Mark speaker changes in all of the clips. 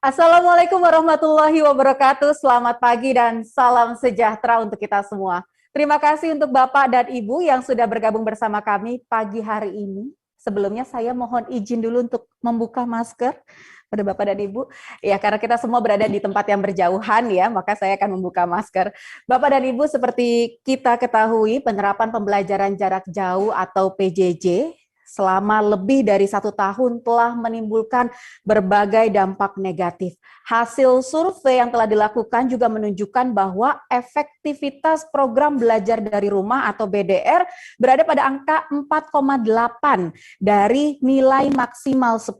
Speaker 1: Assalamualaikum warahmatullahi wabarakatuh. Selamat pagi dan salam sejahtera untuk kita semua. Terima kasih untuk Bapak dan Ibu yang sudah bergabung bersama kami pagi hari ini. Sebelumnya saya mohon izin dulu untuk membuka masker pada Bapak dan Ibu. Ya, karena kita semua berada di tempat yang berjauhan ya, maka saya akan membuka masker. Bapak dan Ibu, seperti kita ketahui, penerapan pembelajaran jarak jauh atau PJJ selama lebih dari 1 tahun telah menimbulkan berbagai dampak negatif. Hasil survei yang telah dilakukan juga menunjukkan bahwa efektivitas program belajar dari rumah atau BDR berada pada angka 4,8 dari nilai maksimal 10.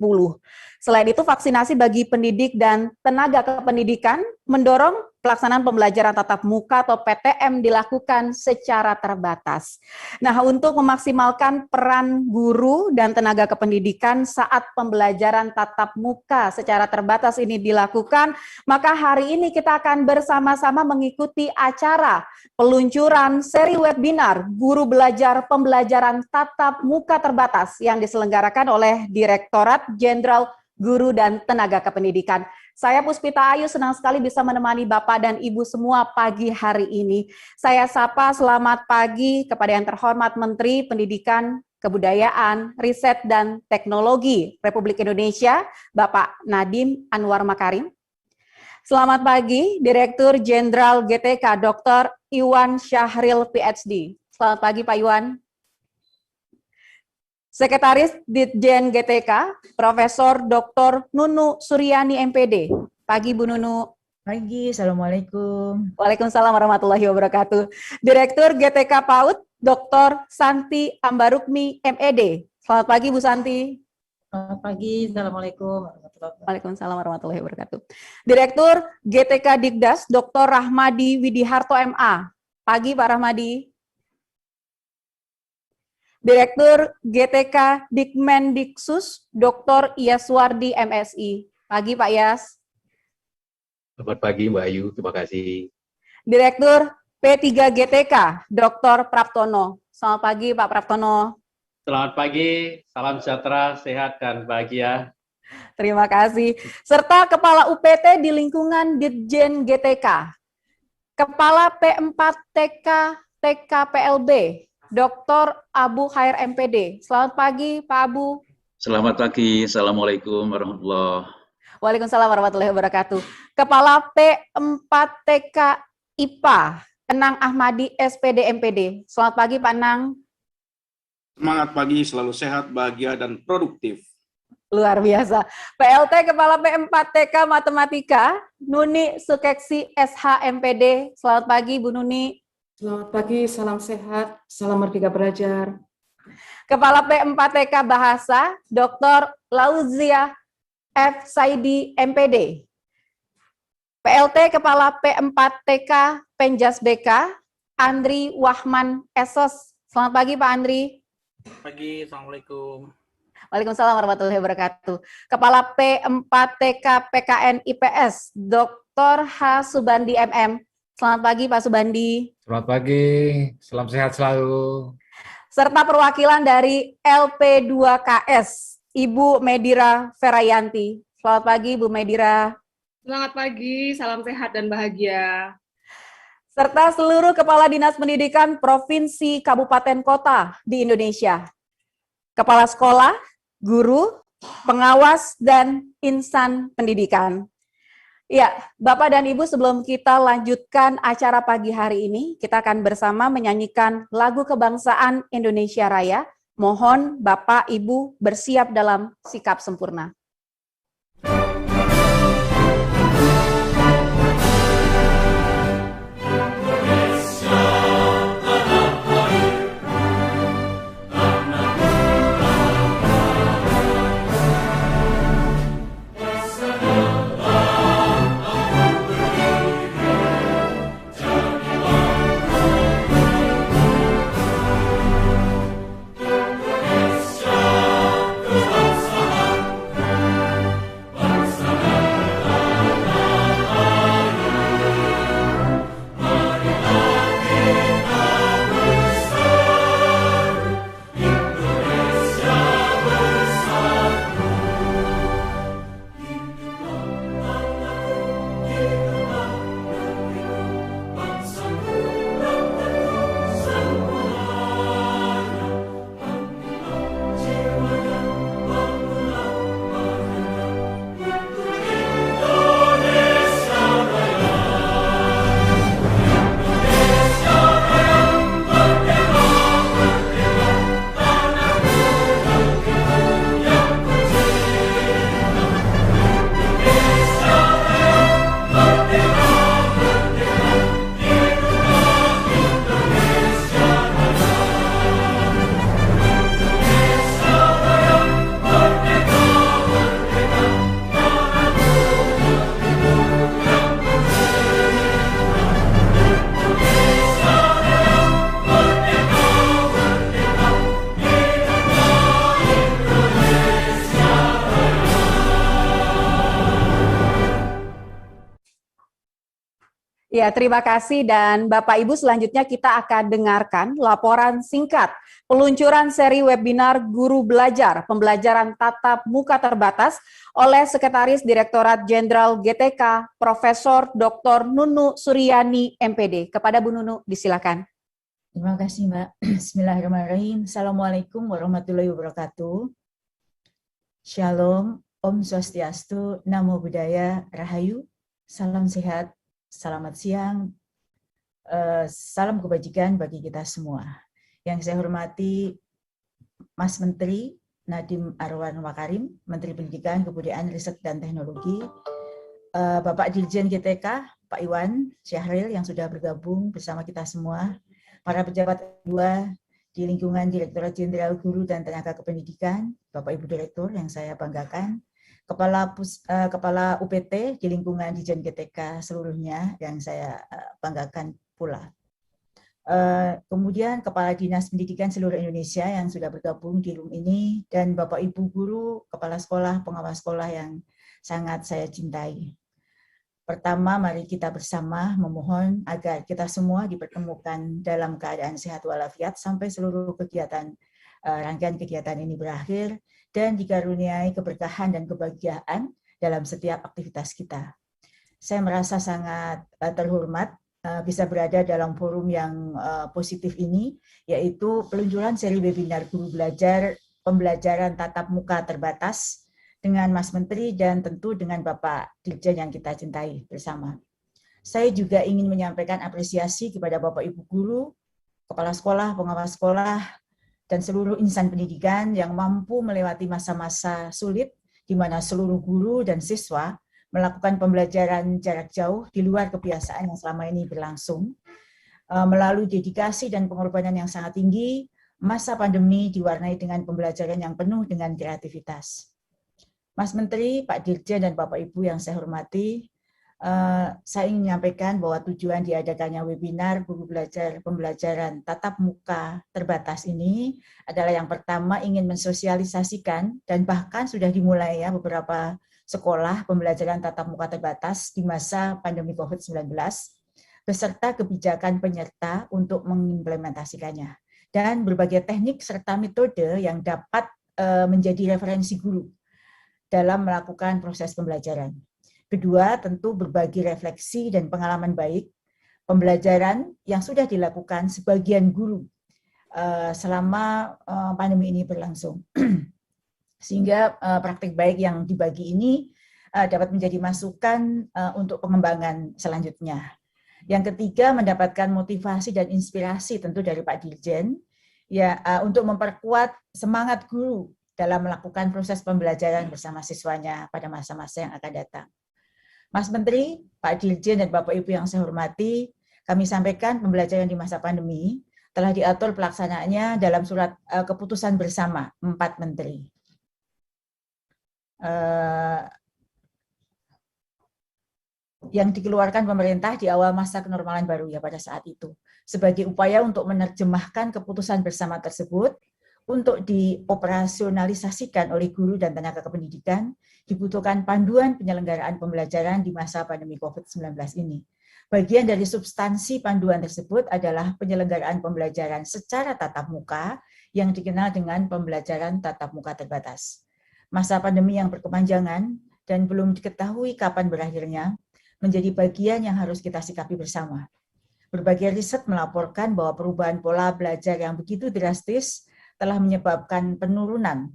Speaker 1: Selain itu, vaksinasi bagi pendidik dan tenaga kependidikan mendorong pelaksanaan pembelajaran tatap muka atau PTM dilakukan secara terbatas. Nah, untuk memaksimalkan peran guru dan tenaga kependidikan saat pembelajaran tatap muka secara terbatas ini dilakukan, maka hari ini kita akan bersama-sama mengikuti acara peluncuran seri webinar Guru Belajar Pembelajaran Tatap Muka Terbatas yang diselenggarakan oleh Direktorat Jenderal Guru dan Tenaga Kependidikan. Saya Puspita Ayu, senang sekali bisa menemani Bapak dan Ibu semua pagi hari ini. Saya sapa selamat pagi kepada yang terhormat Menteri Pendidikan, Kebudayaan, Riset, dan Teknologi Republik Indonesia, Bapak Nadiem Anwar Makarim. Selamat pagi, Direktur Jenderal GTK, Dr. Iwan Syahril, PhD. Selamat pagi, Pak Iwan. Sekretaris Ditjen GTK, Profesor Dr. Nunu Suryani, MPD. Pagi, Bu Nunu.
Speaker 2: Pagi, Assalamualaikum.
Speaker 1: Waalaikumsalam warahmatullahi wabarakatuh. Direktur GTK PAUD, Dr. Santi Ambarukmi, MED. Selamat pagi, Bu Santi.
Speaker 2: Selamat pagi, Assalamualaikum.
Speaker 1: Waalaikumsalam warahmatullahi wabarakatuh. Direktur GTK Dikdas, Dr. Rahmadi Widiharto, MA. Pagi, Pak Rahmadi. Direktur GTK Dikmendiksus, Dr. Yaswardi, MSI. Pagi, Pak Yas.
Speaker 3: Selamat pagi, Mbak Ayu. Terima kasih.
Speaker 1: Direktur P3GTK, Dr. Praptono. Selamat pagi, Pak Praptono.
Speaker 4: Selamat pagi, salam sejahtera, sehat, dan bahagia.
Speaker 1: Terima kasih. Serta Kepala UPT di lingkungan Ditjen GTK, Kepala P4TK TKPLB, Dr. Abu Khair, MPD. Selamat pagi, Pak Abu.
Speaker 5: Selamat pagi, Assalamualaikum warahmatullahi wabarakatuh.
Speaker 1: Waalaikumsalam warahmatullahi wabarakatuh. Kepala P4TK IPA, Enang Ahmadi, SPD, MPD. Selamat pagi, Pak Enang.
Speaker 6: Semangat pagi, selalu sehat, bahagia, dan produktif.
Speaker 1: Luar biasa. PLT Kepala P4TK Matematika, Nuni Sukeksi, SH, MPD. Selamat pagi, Bu Nuni.
Speaker 7: Selamat pagi, salam sehat, salam merdeka belajar.
Speaker 1: Kepala P4TK Bahasa, Dr. Lauzia F. Saidi, MPD. PLT Kepala P4TK Penjas BK, Andri Wahman, SOS. Selamat pagi, Pak Andri.
Speaker 4: Pagi, Assalamualaikum.
Speaker 1: Waalaikumsalam warahmatullahi wabarakatuh. Kepala P4TK PKN IPS, Dr. H. Subandi, MM. Selamat pagi, Pak Subandi.
Speaker 8: Selamat pagi, salam sehat selalu.
Speaker 1: Serta perwakilan dari LP2KS, Ibu Medira Ferayanti. Selamat pagi, Bu Medira.
Speaker 9: Selamat pagi, salam sehat dan bahagia.
Speaker 1: Serta seluruh Kepala Dinas Pendidikan Provinsi, Kabupaten, Kota di Indonesia. Kepala sekolah, guru, pengawas, dan insan pendidikan. Ya, Bapak dan Ibu, sebelum kita lanjutkan acara pagi hari ini, kita akan bersama menyanyikan lagu kebangsaan Indonesia Raya. Mohon Bapak Ibu bersiap dalam sikap sempurna. Ya, terima kasih dan Bapak Ibu selanjutnya kita akan dengarkan laporan singkat peluncuran seri webinar Guru Belajar Pembelajaran Tatap Muka Terbatas oleh Sekretaris Direktorat Jenderal GTK Profesor Dr. Nunu Suryani MPD. Kepada Bu Nunu, disilakan.
Speaker 2: Terima kasih, Mbak. Bismillahirrahmanirrahim. Assalamualaikum warahmatullahi wabarakatuh. Shalom, Om Swastiastu, Namo Buddhaya, Rahayu, salam sehat, selamat siang, salam kebajikan bagi kita semua. Yang saya hormati Mas Menteri Nadiem Arwan Makarim, Menteri Pendidikan, Kebudayaan, Riset, dan Teknologi, Bapak Dirjen GTK, Pak Iwan Syahril yang sudah bergabung bersama kita semua, para pejabat kedua di lingkungan Direktorat Jenderal Guru dan Tenaga Kependidikan, Bapak Ibu Direktur yang saya banggakan, Kepala UPT di lingkungan Dijen GTK seluruhnya yang saya banggakan pula. Kemudian Kepala Dinas Pendidikan seluruh Indonesia yang sudah bergabung di room ini, dan Bapak Ibu Guru, Kepala Sekolah, Pengawas Sekolah yang sangat saya cintai. Pertama, mari kita bersama memohon agar kita semua dipertemukan dalam keadaan sehat walafiat sampai seluruh kegiatan, rangkaian kegiatan ini berakhir, dan dikaruniai keberkahan dan kebahagiaan dalam setiap aktivitas kita. Saya merasa sangat terhormat bisa berada dalam forum yang positif ini, yaitu peluncuran seri webinar Guru Belajar Pembelajaran Tatap Muka Terbatas dengan Mas Menteri dan tentu dengan Bapak Dirjen yang kita cintai bersama. Saya juga ingin menyampaikan apresiasi kepada Bapak Ibu Guru, Kepala Sekolah, Pengawas Sekolah, dan seluruh insan pendidikan yang mampu melewati masa-masa sulit di mana seluruh guru dan siswa melakukan pembelajaran jarak jauh di luar kebiasaan yang selama ini berlangsung. Melalui dedikasi dan pengorbanan yang sangat tinggi, masa pandemi diwarnai dengan pembelajaran yang penuh dengan kreativitas. Mas Menteri, Pak Dirjen, dan Bapak Ibu yang saya hormati, saya ingin menyampaikan bahwa tujuan diadakannya webinar Guru Belajar Pembelajaran Tatap Muka Terbatas ini adalah yang pertama ingin mensosialisasikan dan bahkan sudah dimulai ya beberapa sekolah pembelajaran tatap muka terbatas di masa pandemi COVID-19 beserta kebijakan penyerta untuk mengimplementasikannya dan berbagai teknik serta metode yang dapat menjadi referensi guru dalam melakukan proses pembelajaran. Kedua, tentu berbagi refleksi dan pengalaman baik pembelajaran yang sudah dilakukan sebagian guru selama pandemi ini berlangsung. Sehingga praktik baik yang dibagi ini dapat menjadi masukan untuk pengembangan selanjutnya. Yang ketiga, mendapatkan motivasi dan inspirasi tentu dari Pak Dirjen ya untuk memperkuat semangat guru dalam melakukan proses pembelajaran bersama siswanya pada masa-masa yang akan datang. Mas Menteri, Pak Dirjen, dan Bapak Ibu yang saya hormati, kami sampaikan pembelajaran di masa pandemi telah diatur pelaksanaannya dalam surat keputusan bersama 4 Menteri. Yang dikeluarkan pemerintah di awal masa kenormalan baru ya pada saat itu. Sebagai upaya untuk menerjemahkan keputusan bersama tersebut, untuk dioperasionalisasikan oleh guru dan tenaga kependidikan, dibutuhkan panduan penyelenggaraan pembelajaran di masa pandemi COVID-19 ini. Bagian dari substansi panduan tersebut adalah penyelenggaraan pembelajaran secara tatap muka yang dikenal dengan pembelajaran tatap muka terbatas. Masa pandemi yang berkepanjangan dan belum diketahui kapan berakhirnya menjadi bagian yang harus kita sikapi bersama. Berbagai riset melaporkan bahwa perubahan pola belajar yang begitu drastis telah menyebabkan penurunan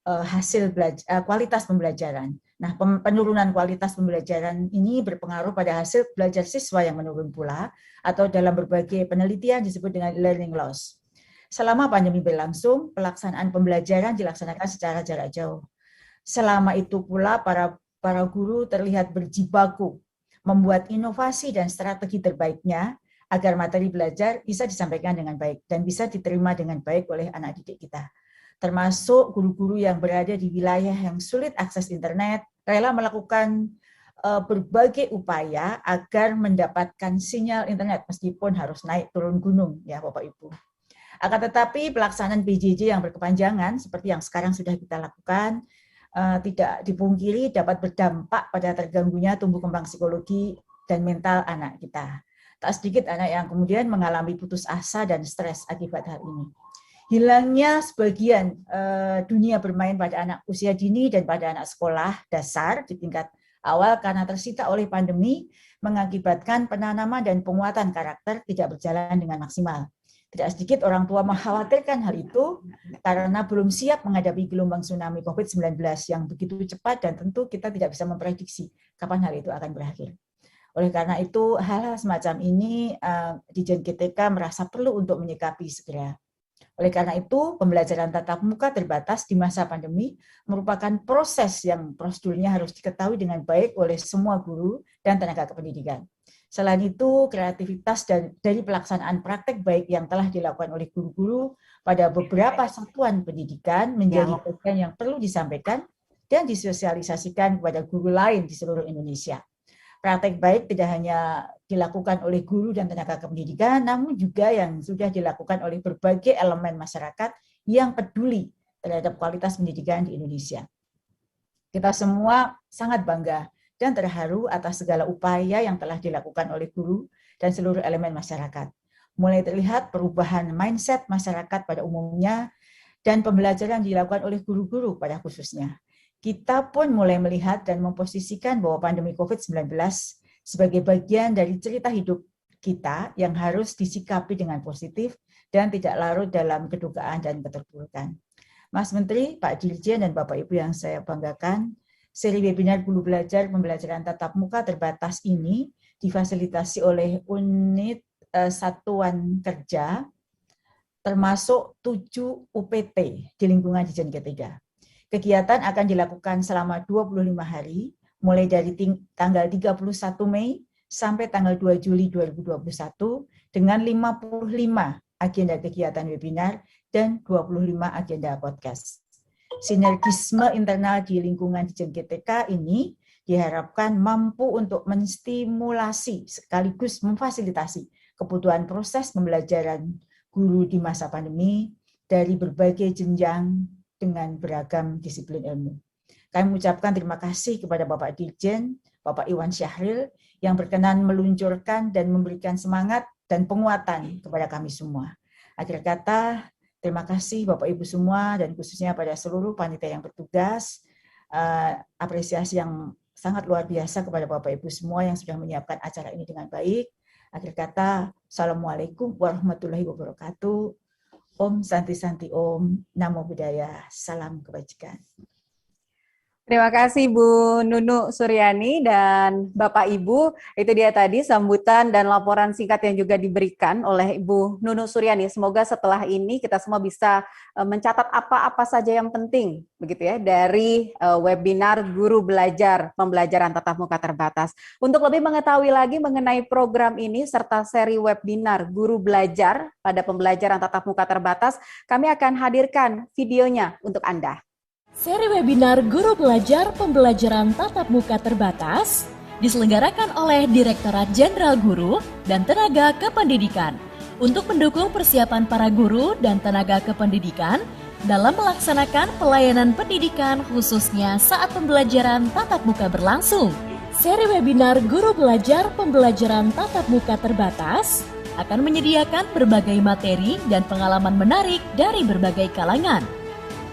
Speaker 2: hasil kualitas pembelajaran. Nah, penurunan kualitas pembelajaran ini berpengaruh pada hasil belajar siswa yang menurun pula, atau dalam berbagai penelitian disebut dengan learning loss. Selama pandemi berlangsung, pelaksanaan pembelajaran dilaksanakan secara jarak jauh. Selama itu pula para guru terlihat berjibaku membuat inovasi dan strategi terbaiknya agar materi belajar bisa disampaikan dengan baik dan bisa diterima dengan baik oleh anak didik kita. Termasuk guru-guru yang berada di wilayah yang sulit akses internet, rela melakukan berbagai upaya agar mendapatkan sinyal internet meskipun harus naik turun gunung, ya Bapak Ibu. Akan tetapi pelaksanaan PJJ yang berkepanjangan seperti yang sekarang sudah kita lakukan tidak dipungkiri dapat berdampak pada terganggunya tumbuh kembang psikologi dan mental anak kita. Tak sedikit anak yang kemudian mengalami putus asa dan stres akibat hal ini. Hilangnya sebagian dunia bermain pada anak usia dini dan pada anak sekolah dasar di tingkat awal karena tersita oleh pandemi mengakibatkan penanaman dan penguatan karakter tidak berjalan dengan maksimal. Tidak sedikit orang tua mengkhawatirkan hal itu karena belum siap menghadapi gelombang tsunami COVID-19 yang begitu cepat dan tentu kita tidak bisa memprediksi kapan hal itu akan berakhir. Oleh karena itu, hal-hal semacam ini Ditjen GTK merasa perlu untuk menyikapi segera. Oleh karena itu, pembelajaran tatap muka terbatas di masa pandemi merupakan proses yang prosedurnya harus diketahui dengan baik oleh semua guru dan tenaga kependidikan. Selain itu, kreativitas dari pelaksanaan praktek baik yang telah dilakukan oleh guru-guru pada beberapa satuan pendidikan menjadi bagian yang perlu disampaikan dan disosialisasikan kepada guru lain di seluruh Indonesia. Praktek baik tidak hanya dilakukan oleh guru dan tenaga kependidikan, namun juga yang sudah dilakukan oleh berbagai elemen masyarakat yang peduli terhadap kualitas pendidikan di Indonesia. Kita semua sangat bangga dan terharu atas segala upaya yang telah dilakukan oleh guru dan seluruh elemen masyarakat. Mulai terlihat perubahan mindset masyarakat pada umumnya dan pembelajaran dilakukan oleh guru-guru pada khususnya. Kita pun mulai melihat dan memposisikan bahwa pandemi COVID-19 sebagai bagian dari cerita hidup kita yang harus disikapi dengan positif dan tidak larut dalam kedukaan dan keterpurukan. Mas Menteri, Pak Dirjen, dan Bapak Ibu yang saya banggakan, seri webinar Guru Belajar Pembelajaran Tatap Muka terbatas ini difasilitasi oleh unit satuan kerja termasuk 7 UPT di lingkungan Ditjen GTK. Kegiatan akan dilakukan selama 25 hari, mulai dari tanggal 31 Mei sampai tanggal 2 Juli 2021 dengan 55 agenda kegiatan webinar dan 25 agenda podcast. Sinergisme internal di lingkungan Ditjen GTK ini diharapkan mampu untuk menstimulasi sekaligus memfasilitasi kebutuhan proses pembelajaran guru di masa pandemi dari berbagai jenjang dengan beragam disiplin ilmu. Kami mengucapkan terima kasih kepada Bapak Dirjen, Bapak Iwan Syahril, yang berkenan meluncurkan dan memberikan semangat dan penguatan kepada kami semua. Akhir kata, terima kasih Bapak Ibu semua dan khususnya pada seluruh panitia yang bertugas. Apresiasi yang sangat luar biasa kepada Bapak Ibu semua yang sudah menyiapkan acara ini dengan baik. Akhir kata, Assalamualaikum warahmatullahi wabarakatuh. Om Santi Santi Om, Namo Buddhaya, salam kebajikan.
Speaker 1: Terima kasih Bu Nunu Suryani dan Bapak Ibu. Itu dia tadi sambutan dan laporan singkat yang juga diberikan oleh Ibu Nunu Suryani. Semoga setelah ini kita semua bisa mencatat apa-apa saja yang penting begitu ya dari webinar Guru Belajar Pembelajaran Tatap Muka Terbatas. Untuk lebih mengetahui lagi mengenai program ini serta seri webinar Guru Belajar pada Pembelajaran Tatap Muka Terbatas, kami akan hadirkan videonya untuk Anda.
Speaker 10: Seri webinar Guru Belajar Pembelajaran Tatap Muka Terbatas diselenggarakan oleh Direktorat Jenderal Guru dan Tenaga Kependidikan untuk mendukung persiapan para guru dan tenaga kependidikan dalam melaksanakan pelayanan pendidikan khususnya saat pembelajaran tatap muka berlangsung. Seri webinar Guru Belajar Pembelajaran Tatap Muka Terbatas akan menyediakan berbagai materi dan pengalaman menarik dari berbagai kalangan.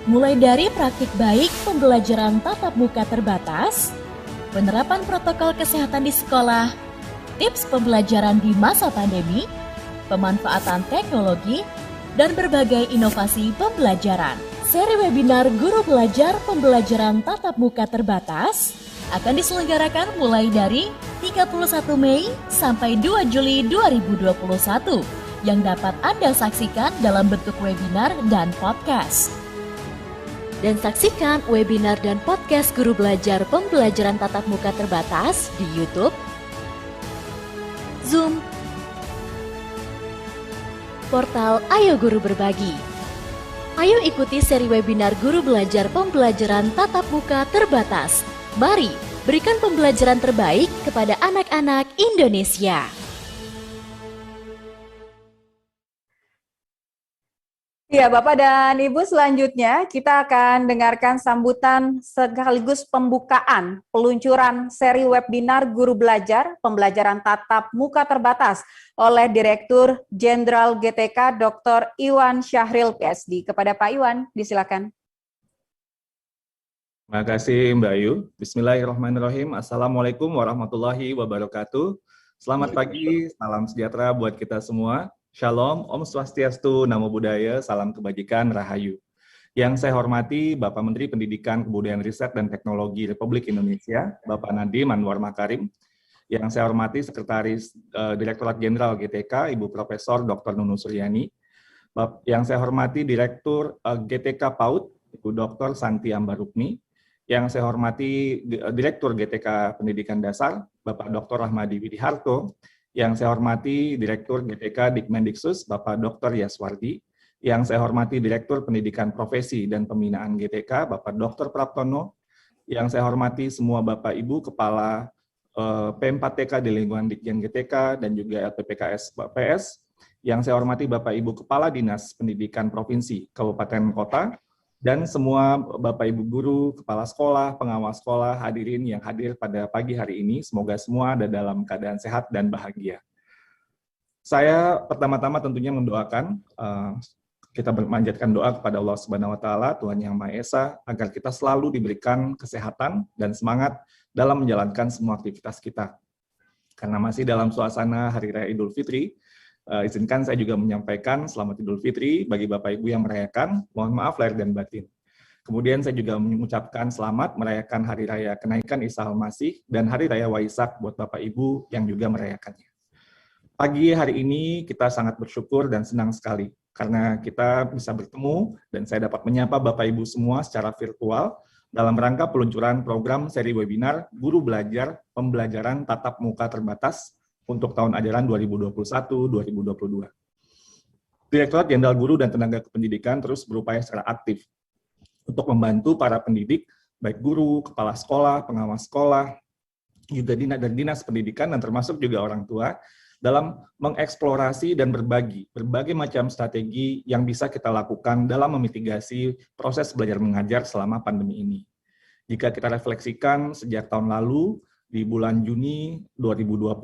Speaker 10: Mulai dari praktik baik pembelajaran tatap muka terbatas, penerapan protokol kesehatan di sekolah, tips pembelajaran di masa pandemi, pemanfaatan teknologi, dan berbagai inovasi pembelajaran. Seri webinar Guru Belajar Pembelajaran Tatap Muka Terbatas akan diselenggarakan mulai dari 31 Mei sampai 2 Juli 2021 yang dapat Anda saksikan dalam bentuk webinar dan podcast. Dan saksikan webinar dan podcast Guru Belajar Pembelajaran Tatap Muka Terbatas di YouTube, Zoom, portal Ayo Guru Berbagi. Ayo ikuti seri webinar Guru Belajar Pembelajaran Tatap Muka Terbatas. Mari berikan pembelajaran terbaik kepada anak-anak Indonesia.
Speaker 1: Ya, Bapak dan Ibu, selanjutnya kita akan dengarkan sambutan sekaligus pembukaan peluncuran seri webinar Guru Belajar Pembelajaran Tatap Muka Terbatas oleh Direktur Jenderal GTK Dr. Iwan Syahril PSD. Kepada Pak Iwan, disilakan.
Speaker 11: Terima kasih Mbak Ayu. Bismillahirrahmanirrahim. Assalamualaikum warahmatullahi wabarakatuh. Selamat pagi, salam sejahtera buat kita semua. Shalom, Om Swastiastu, Namo Buddhaya, salam kebajikan, Rahayu. Yang saya hormati Bapak Menteri Pendidikan, Kebudayaan Riset dan Teknologi Republik Indonesia, Bapak Nadiem Anwar Makarim. Yang saya hormati Sekretaris Direktorat Jenderal GTK, Ibu Profesor Dr. Nunu Suryani. Yang saya hormati Direktur GTK PAUD, Ibu Dr. Santi Ambarukmi. Yang saya hormati Direktur GTK Pendidikan Dasar, Bapak Dr. Rahmadi Widiharto. Yang saya hormati Direktur GTK Dikmendiksus, Bapak Dr. Yaswardi. Yang saya hormati Direktur Pendidikan Profesi dan Pembinaan GTK, Bapak Dr. Praptono. Yang saya hormati semua Bapak Ibu Kepala P4TK di lingkungan Ditjen GTK dan juga LPPKS PS. Yang saya hormati Bapak Ibu Kepala Dinas Pendidikan Provinsi, Kabupaten Kota, dan semua Bapak Ibu Guru, Kepala Sekolah, Pengawas Sekolah, hadirin yang hadir pada pagi hari ini, semoga semua ada dalam keadaan sehat dan bahagia. Saya pertama-tama tentunya mendoakan, kita memanjatkan doa kepada Allah Subhanahu wa Ta'ala, Tuhan Yang Maha Esa, agar kita selalu diberikan kesehatan dan semangat dalam menjalankan semua aktivitas kita. Karena masih dalam suasana Hari Raya Idul Fitri, izinkan saya juga menyampaikan selamat Idul Fitri bagi Bapak Ibu yang merayakan, mohon maaf lahir dan batin. Kemudian saya juga mengucapkan selamat merayakan Hari Raya Kenaikan Isa Al-Masih dan Hari Raya Waisak buat Bapak Ibu yang juga merayakannya. Pagi hari ini kita sangat bersyukur dan senang sekali karena kita bisa bertemu dan saya dapat menyapa Bapak Ibu semua secara virtual dalam rangka peluncuran program seri webinar Guru Belajar Pembelajaran Tatap Muka Terbatas untuk tahun ajaran 2021-2022. Direktorat Jenderal Guru dan Tenaga Kependidikan terus berupaya secara aktif untuk membantu para pendidik, baik guru, kepala sekolah, pengawas sekolah, juga dari dinas pendidikan, dan termasuk juga orang tua, dalam mengeksplorasi dan berbagi berbagai macam strategi yang bisa kita lakukan dalam memitigasi proses belajar mengajar selama pandemi ini. Jika kita refleksikan sejak tahun lalu, di bulan Juni 2020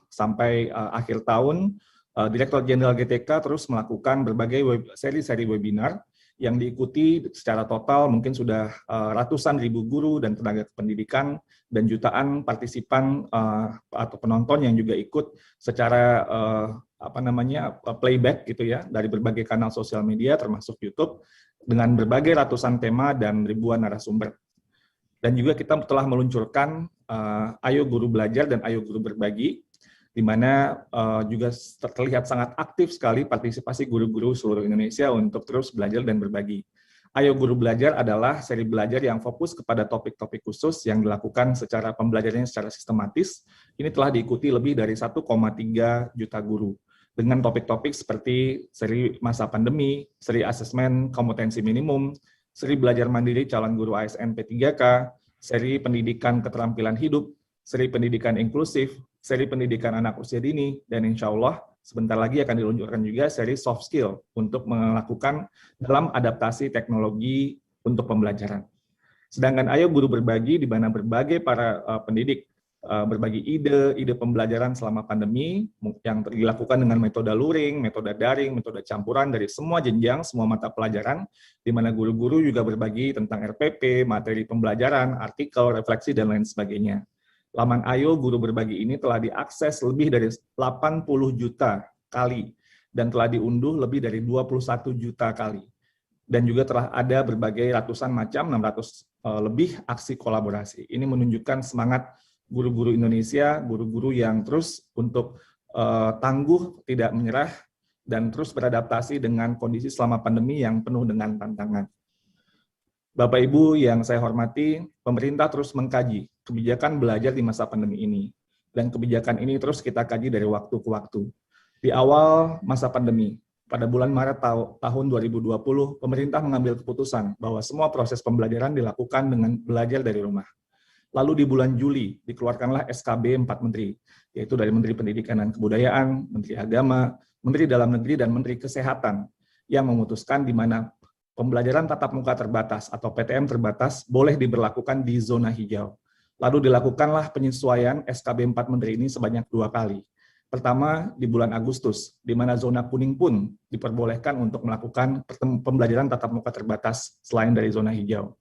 Speaker 11: sampai akhir tahun, Direktorat Jenderal GTK terus melakukan berbagai seri-seri webinar yang diikuti secara total mungkin sudah ratusan ribu guru dan tenaga kependidikan dan jutaan partisipan atau penonton yang juga ikut secara playback gitu ya dari berbagai kanal sosial media termasuk YouTube dengan berbagai ratusan tema dan ribuan narasumber. Dan juga kita telah meluncurkan Ayo Guru Belajar dan Ayo Guru Berbagi, di mana juga terlihat sangat aktif sekali partisipasi guru-guru seluruh Indonesia untuk terus belajar dan berbagi. Ayo Guru Belajar adalah seri belajar yang fokus kepada topik-topik khusus yang dilakukan secara pembelajarannya secara sistematis. Ini telah diikuti lebih dari 1,3 juta guru, dengan topik-topik seperti seri masa pandemi, seri asesmen kompetensi minimum, seri belajar mandiri calon guru ASN P3K, seri pendidikan keterampilan hidup, seri pendidikan inklusif, seri pendidikan anak usia dini, dan insya Allah sebentar lagi akan diluncurkan juga seri soft skill untuk melakukan dalam adaptasi teknologi untuk pembelajaran. Sedangkan Ayo Guru Berbagi, di mana berbagai para pendidik berbagi ide pembelajaran selama pandemi yang dilakukan dengan metode luring, metode daring, metode campuran dari semua jenjang, semua mata pelajaran, di mana guru-guru juga berbagi tentang RPP, materi pembelajaran, artikel, refleksi, dan lain sebagainya. Laman Ayo Guru Berbagi ini telah diakses lebih dari 80 juta kali dan telah diunduh lebih dari 21 juta kali. Dan juga telah ada berbagai ratusan macam, 600 lebih aksi kolaborasi. Ini menunjukkan semangat guru-guru Indonesia, guru-guru yang terus untuk tangguh, tidak menyerah, dan terus beradaptasi dengan kondisi selama pandemi yang penuh dengan tantangan. Bapak Ibu yang saya hormati, pemerintah terus mengkaji kebijakan belajar di masa pandemi ini. Dan kebijakan ini terus kita kaji dari waktu ke waktu. Di awal masa pandemi, pada bulan Maret tahun 2020, pemerintah mengambil keputusan bahwa semua proses pembelajaran dilakukan dengan belajar dari rumah. Lalu di bulan Juli dikeluarkanlah SKB 4 Menteri, yaitu dari Menteri Pendidikan dan Kebudayaan, Menteri Agama, Menteri Dalam Negeri, dan Menteri Kesehatan, yang memutuskan di mana pembelajaran tatap muka terbatas atau PTM terbatas boleh diberlakukan di zona hijau. Lalu dilakukanlah penyesuaian SKB 4 Menteri ini sebanyak 2 kali. Pertama, di bulan Agustus, di mana zona kuning pun diperbolehkan untuk melakukan pembelajaran tatap muka terbatas selain dari zona hijau.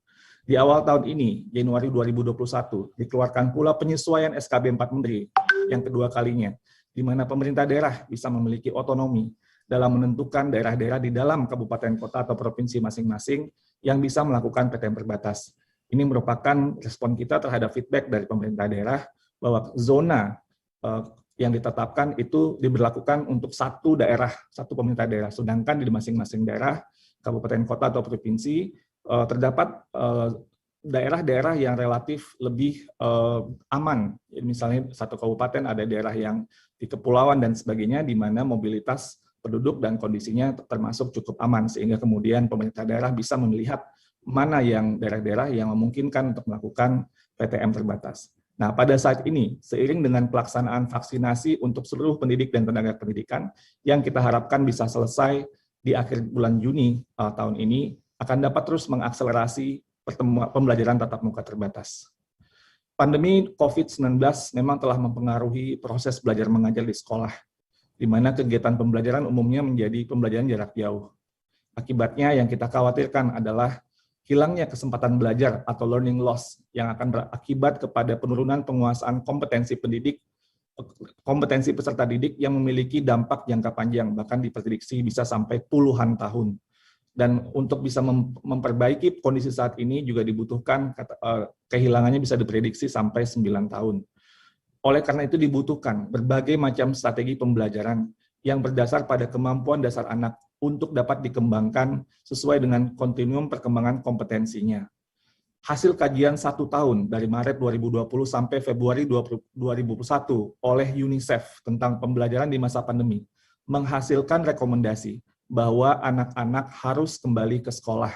Speaker 11: Di awal tahun ini, Januari 2021, dikeluarkan pula penyesuaian SKB 4 Menteri yang kedua kalinya, di mana pemerintah daerah bisa memiliki otonomi dalam menentukan daerah-daerah di dalam kabupaten kota atau provinsi masing-masing yang bisa melakukan PTM terbatas. Ini merupakan respon kita terhadap feedback dari pemerintah daerah bahwa zona yang ditetapkan itu diberlakukan untuk satu daerah, satu pemerintah daerah, sedangkan di masing-masing daerah, kabupaten kota atau provinsi, terdapat daerah-daerah yang relatif lebih aman. Misalnya satu kabupaten ada daerah yang di kepulauan dan sebagainya, di mana mobilitas penduduk dan kondisinya termasuk cukup aman, sehingga kemudian pemerintah daerah bisa melihat mana yang daerah-daerah yang memungkinkan untuk melakukan PTM terbatas. Nah, pada saat ini, seiring dengan pelaksanaan vaksinasi untuk seluruh pendidik dan tenaga pendidikan, yang kita harapkan bisa selesai di akhir bulan Juni tahun ini, akan dapat terus mengakselerasi pembelajaran tatap muka terbatas. Pandemi COVID-19 memang telah mempengaruhi proses belajar mengajar di sekolah, di mana kegiatan pembelajaran umumnya menjadi pembelajaran jarak jauh. Akibatnya yang kita khawatirkan adalah hilangnya kesempatan belajar atau learning loss yang akan berakibat kepada penurunan penguasaan kompetensi pendidik, kompetensi peserta didik yang memiliki dampak jangka panjang, bahkan diprediksi bisa sampai puluhan tahun. Dan untuk bisa memperbaiki kondisi saat ini juga dibutuhkan, kehilangannya bisa diprediksi sampai 9 tahun. Oleh karena itu dibutuhkan berbagai macam strategi pembelajaran yang berdasar pada kemampuan dasar anak untuk dapat dikembangkan sesuai dengan kontinuum perkembangan kompetensinya. Hasil kajian 1 tahun dari Maret 2020 sampai Februari 2021 oleh UNICEF tentang pembelajaran di masa pandemi menghasilkan rekomendasi bahwa anak-anak harus kembali ke sekolah.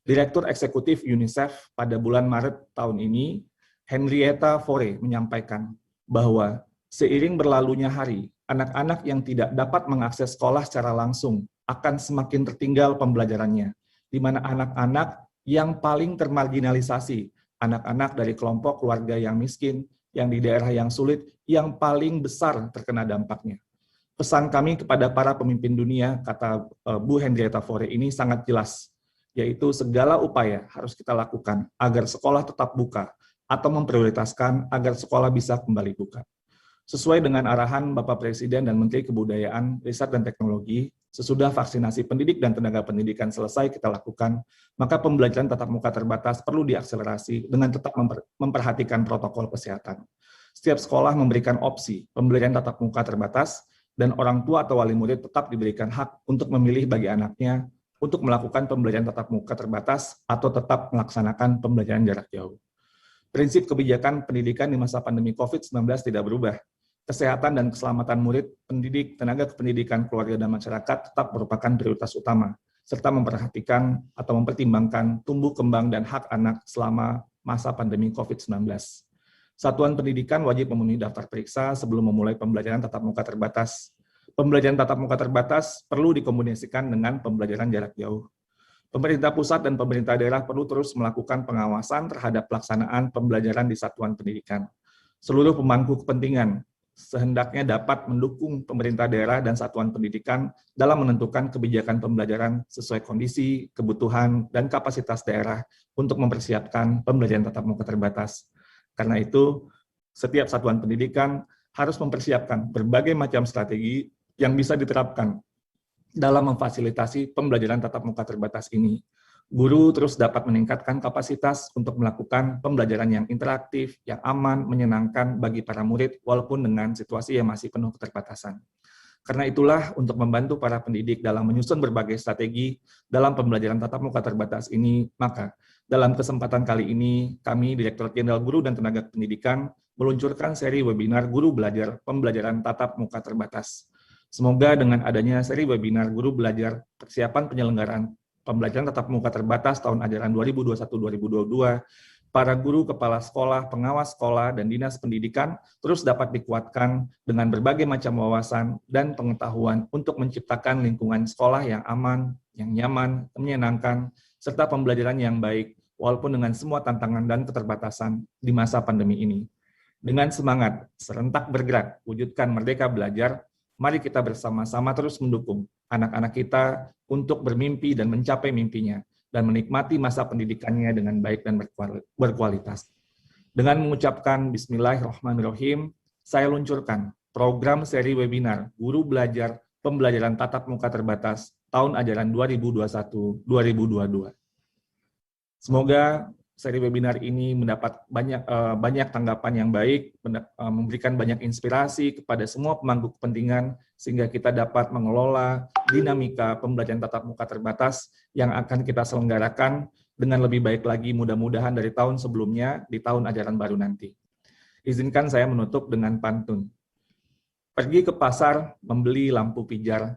Speaker 11: Direktur Eksekutif UNICEF pada bulan Maret tahun ini, Henrietta Fore, menyampaikan bahwa seiring berlalunya hari, anak-anak yang tidak dapat mengakses sekolah secara langsung akan semakin tertinggal pembelajarannya, di mana anak-anak yang paling termarginalisasi, anak-anak dari kelompok keluarga yang miskin, yang di daerah yang sulit, yang paling besar terkena dampaknya. Pesan kami kepada para pemimpin dunia, kata Bu Henrietta Fore ini sangat jelas, yaitu segala upaya harus kita lakukan agar sekolah tetap buka, atau memprioritaskan agar sekolah bisa kembali buka. Sesuai dengan arahan Bapak Presiden dan Menteri Kebudayaan, Riset dan Teknologi, sesudah vaksinasi pendidik dan tenaga pendidikan selesai kita lakukan, maka pembelajaran tatap muka terbatas perlu diakselerasi dengan tetap memperhatikan protokol kesehatan. Setiap sekolah memberikan opsi pembelajaran tatap muka terbatas, dan orang tua atau wali murid tetap diberikan hak untuk memilih bagi anaknya untuk melakukan pembelajaran tatap muka terbatas atau tetap melaksanakan pembelajaran jarak jauh. Prinsip kebijakan pendidikan di masa pandemi COVID-19 tidak berubah. Kesehatan dan keselamatan murid, pendidik, tenaga kependidikan, keluarga, dan masyarakat tetap merupakan prioritas utama, serta memperhatikan atau mempertimbangkan tumbuh kembang dan hak anak selama masa pandemi COVID-19. Satuan pendidikan wajib memenuhi daftar periksa sebelum memulai pembelajaran tatap muka terbatas. Pembelajaran tatap muka terbatas perlu dikombinasikan dengan pembelajaran jarak jauh. Pemerintah pusat dan pemerintah daerah perlu terus melakukan pengawasan terhadap pelaksanaan pembelajaran di satuan pendidikan. Seluruh pemangku kepentingan sehendaknya dapat mendukung pemerintah daerah dan satuan pendidikan dalam menentukan kebijakan pembelajaran sesuai kondisi, kebutuhan, dan kapasitas daerah untuk mempersiapkan pembelajaran tatap muka terbatas. Karena itu, setiap satuan pendidikan harus mempersiapkan berbagai macam strategi yang bisa diterapkan dalam memfasilitasi pembelajaran tatap muka terbatas ini. Guru terus dapat meningkatkan kapasitas untuk melakukan pembelajaran yang interaktif, yang aman, menyenangkan bagi para murid, walaupun dengan situasi yang masih penuh keterbatasan. Karena itulah, untuk membantu para pendidik dalam menyusun berbagai strategi dalam pembelajaran tatap muka terbatas ini, maka dalam kesempatan kali ini, kami, Direktorat Jenderal Guru dan Tenaga Pendidikan, meluncurkan seri webinar Guru Belajar Pembelajaran Tatap Muka Terbatas. Semoga dengan adanya seri webinar Guru Belajar Persiapan Penyelenggaraan Pembelajaran Tatap Muka Terbatas tahun ajaran 2021-2022, para guru, kepala sekolah, pengawas sekolah, dan dinas pendidikan terus dapat dikuatkan dengan berbagai macam wawasan dan pengetahuan untuk menciptakan lingkungan sekolah yang aman, yang nyaman, menyenangkan, serta pembelajaran yang baik, walaupun dengan semua tantangan dan keterbatasan di masa pandemi ini. Dengan semangat, serentak bergerak, wujudkan Merdeka Belajar, mari kita bersama-sama terus mendukung anak-anak kita untuk bermimpi dan mencapai mimpinya, dan menikmati masa pendidikannya dengan baik dan berkualitas. Dengan mengucapkan Bismillahirrahmanirrahim, saya luncurkan program seri webinar Guru Belajar Pembelajaran Tatap Muka Terbatas tahun ajaran 2021-2022. Semoga seri webinar ini mendapat banyak tanggapan yang baik, memberikan banyak inspirasi kepada semua pemangku kepentingan, sehingga kita dapat mengelola dinamika pembelajaran tatap muka terbatas yang akan kita selenggarakan dengan lebih baik lagi mudah-mudahan dari tahun sebelumnya di tahun ajaran baru nanti. Izinkan saya menutup dengan pantun. Pergi ke pasar, membeli lampu pijar,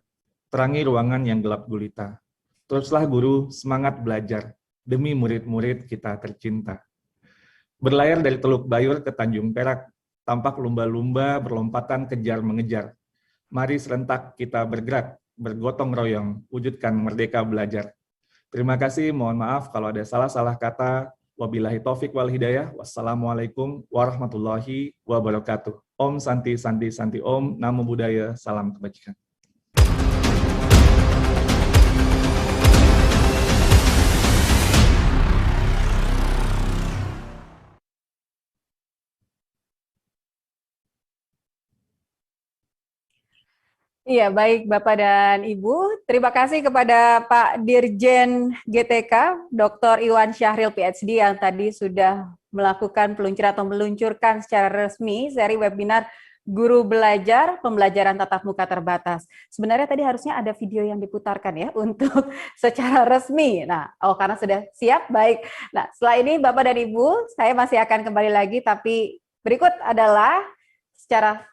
Speaker 11: terangi ruangan yang gelap gulita. Teruslah guru, semangat belajar, demi murid-murid kita tercinta. Berlayar dari Teluk Bayur ke Tanjung Perak, tampak lumba-lumba berlompatan kejar mengejar. Mari serentak kita bergerak, bergotong royong, wujudkan Merdeka Belajar. Terima kasih, mohon maaf kalau ada salah-salah kata. Wabillahi taufik wal hidayah. Wassalamualaikum warahmatullahi wabarakatuh. Om Santi Santi Santi Om, Namo Buddhaya, salam kebajikan.
Speaker 1: Iya, baik Bapak dan Ibu. Terima kasih kepada Pak Dirjen GTK, Dr. Iwan Syahril PhD yang tadi sudah melakukan peluncuran atau meluncurkan secara resmi seri webinar Guru Belajar Pembelajaran Tatap Muka Terbatas. Sebenarnya tadi harusnya ada video yang diputarkan ya untuk secara resmi. Nah, karena sudah siap, baik. Nah, setelah ini Bapak dan Ibu, saya masih akan kembali lagi, tapi berikut adalah secara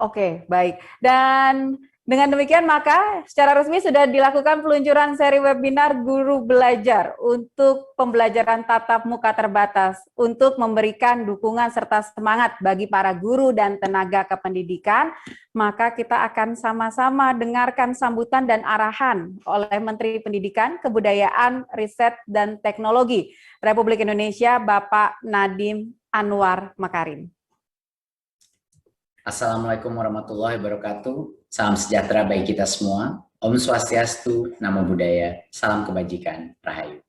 Speaker 1: Oke, baik. Dan dengan demikian maka secara resmi sudah dilakukan peluncuran seri webinar Guru Belajar untuk pembelajaran tatap muka terbatas untuk memberikan dukungan serta semangat bagi para guru dan tenaga kependidikan. Maka kita akan sama-sama dengarkan sambutan dan arahan oleh Menteri Pendidikan, Kebudayaan, Riset, dan Teknologi Republik Indonesia, Bapak Nadiem Anwar Makarim.
Speaker 12: Assalamualaikum warahmatullahi wabarakatuh. Salam sejahtera bagi kita semua. Om Swastiastu, Namo Buddhaya, salam kebajikan, Rahayu.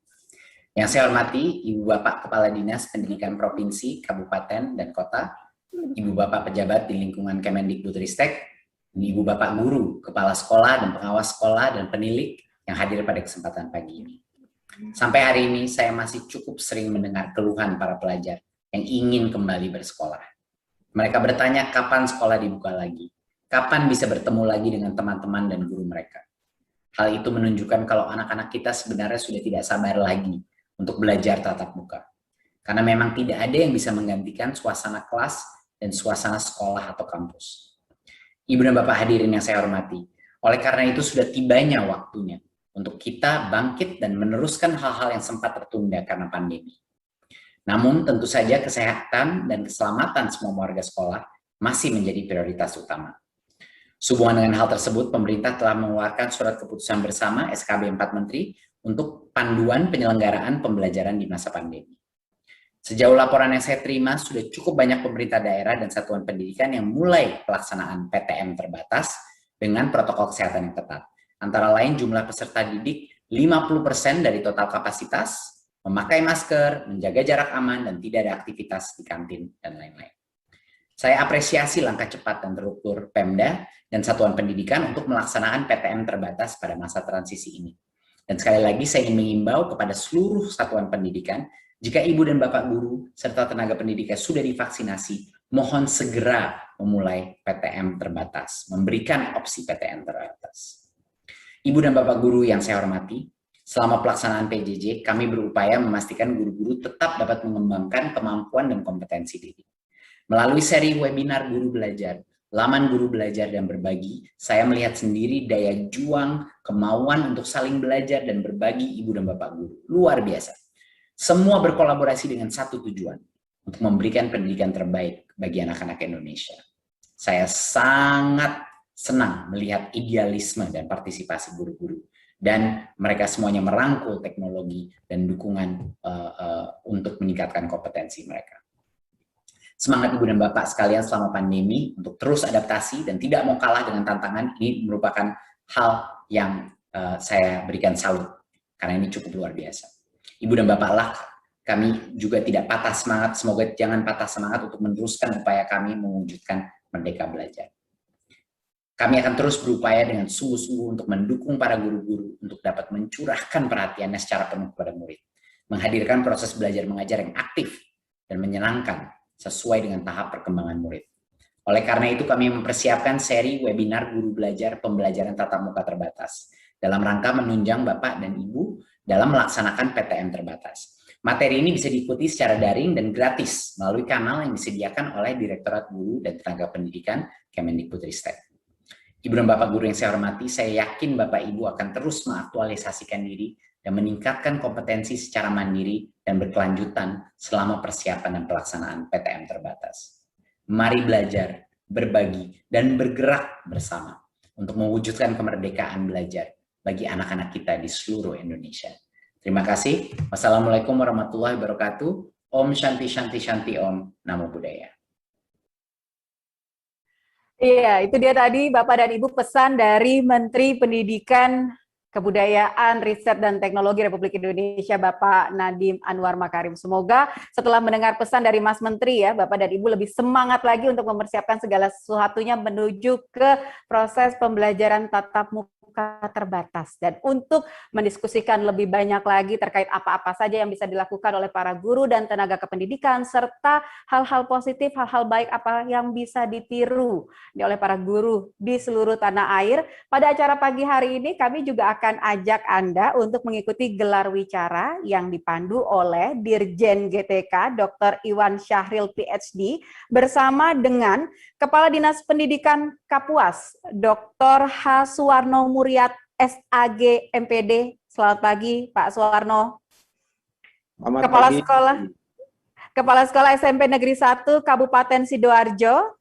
Speaker 12: Yang saya hormati Ibu Bapak Kepala Dinas Pendidikan Provinsi, Kabupaten, dan Kota, Ibu Bapak Pejabat di lingkungan Kemendikbudristek, Ibu Bapak Guru, Kepala Sekolah, dan Pengawas Sekolah, dan Penilik yang hadir pada kesempatan pagi ini. Sampai hari ini saya masih cukup sering mendengar keluhan para pelajar yang ingin kembali bersekolah. Mereka bertanya kapan sekolah dibuka lagi, kapan bisa bertemu lagi dengan teman-teman dan guru mereka. Hal itu menunjukkan kalau anak-anak kita sebenarnya sudah tidak sabar lagi untuk belajar tatap muka. Karena memang tidak ada yang bisa menggantikan suasana kelas dan suasana sekolah atau kampus. Ibu dan Bapak hadirin yang saya hormati, oleh karena itu sudah tibanya waktunya untuk kita bangkit dan meneruskan hal-hal yang sempat tertunda karena pandemi. Namun tentu saja kesehatan dan keselamatan semua warga sekolah masih menjadi prioritas utama. Sehubungan dengan hal tersebut, pemerintah telah mengeluarkan surat keputusan bersama SKB 4 Menteri untuk panduan penyelenggaraan pembelajaran di masa pandemi. Sejauh laporan yang saya terima, sudah cukup banyak pemerintah daerah dan satuan pendidikan yang mulai pelaksanaan PTM terbatas dengan protokol kesehatan yang ketat. Antara lain jumlah peserta didik 50% dari total kapasitas, memakai masker, menjaga jarak aman, dan tidak ada aktivitas di kantin, dan lain-lain. Saya apresiasi langkah cepat dan terukur Pemda dan Satuan Pendidikan untuk melaksanakan PTM terbatas pada masa transisi ini. Dan sekali lagi saya ingin mengimbau kepada seluruh satuan pendidikan, jika ibu dan bapak guru serta tenaga pendidikan sudah divaksinasi, mohon segera memulai PTM terbatas, memberikan opsi PTM terbatas. Ibu dan bapak guru yang saya hormati, selama pelaksanaan PJJ, kami berupaya memastikan guru-guru tetap dapat mengembangkan kemampuan dan kompetensi diri. Melalui seri webinar Guru Belajar, Laman Guru Belajar dan Berbagi, saya melihat sendiri daya juang, kemauan untuk saling belajar dan berbagi ibu dan bapak guru. Luar biasa. Semua berkolaborasi dengan satu tujuan, untuk memberikan pendidikan terbaik bagi anak-anak Indonesia. Saya sangat senang melihat idealisme dan partisipasi guru-guru, dan mereka semuanya merangkul teknologi dan dukungan untuk meningkatkan kompetensi mereka. Semangat Ibu dan Bapak sekalian selama pandemi untuk terus adaptasi dan tidak mau kalah dengan tantangan ini merupakan hal yang saya berikan salut, karena ini cukup luar biasa. Ibu dan Bapak lah, kami juga tidak patah semangat, semoga jangan patah semangat untuk meneruskan upaya kami mewujudkan Merdeka Belajar. Kami akan terus berupaya dengan sungguh-sungguh untuk mendukung para guru-guru untuk dapat mencurahkan perhatiannya secara penuh kepada murid, menghadirkan proses belajar mengajar yang aktif dan menyenangkan sesuai dengan tahap perkembangan murid. Oleh karena itu kami mempersiapkan seri webinar guru belajar pembelajaran tatap muka terbatas dalam rangka menunjang Bapak dan Ibu dalam melaksanakan PTM terbatas. Materi ini bisa diikuti secara daring dan gratis melalui kanal yang disediakan oleh Direktorat Guru dan Tenaga Pendidikan Kemendikbudristek. Ibu dan Bapak guru yang saya hormati, saya yakin Bapak Ibu akan terus mengaktualisasikan diri dan meningkatkan kompetensi secara mandiri dan berkelanjutan selama persiapan dan pelaksanaan PTM terbatas. Mari belajar, berbagi, dan bergerak bersama untuk mewujudkan kemerdekaan belajar bagi anak-anak kita di seluruh Indonesia. Terima kasih. Wassalamualaikum warahmatullahi wabarakatuh. Om Shanti Shanti Shanti Om. Namo Buddhaya.
Speaker 1: Iya, itu dia tadi Bapak dan Ibu pesan dari Menteri Pendidikan, Kebudayaan, Riset, dan Teknologi Republik Indonesia, Bapak Nadiem Anwar Makarim. Semoga setelah mendengar pesan dari Mas Menteri ya, Bapak dan Ibu lebih semangat lagi untuk mempersiapkan segala sesuatunya menuju ke proses pembelajaran tatap muka terbatas. Dan untuk mendiskusikan lebih banyak lagi terkait apa-apa saja yang bisa dilakukan oleh para guru dan tenaga kependidikan, serta hal-hal positif, hal-hal baik apa yang bisa ditiru oleh para guru di seluruh tanah air. Pada acara pagi hari ini kami juga akan ajak Anda untuk mengikuti gelar wicara yang dipandu oleh Dirjen GTK Dr. Iwan Syahril PhD bersama dengan Kepala Dinas Pendidikan Kapuas Dr. H. Suwarno Muriat SAG MPD. Selamat pagi Pak Suwarno.
Speaker 6: Selamat
Speaker 1: Kepala
Speaker 6: pagi.
Speaker 1: Kepala Sekolah SMP Negeri 1 Kabupaten Sidoarjo,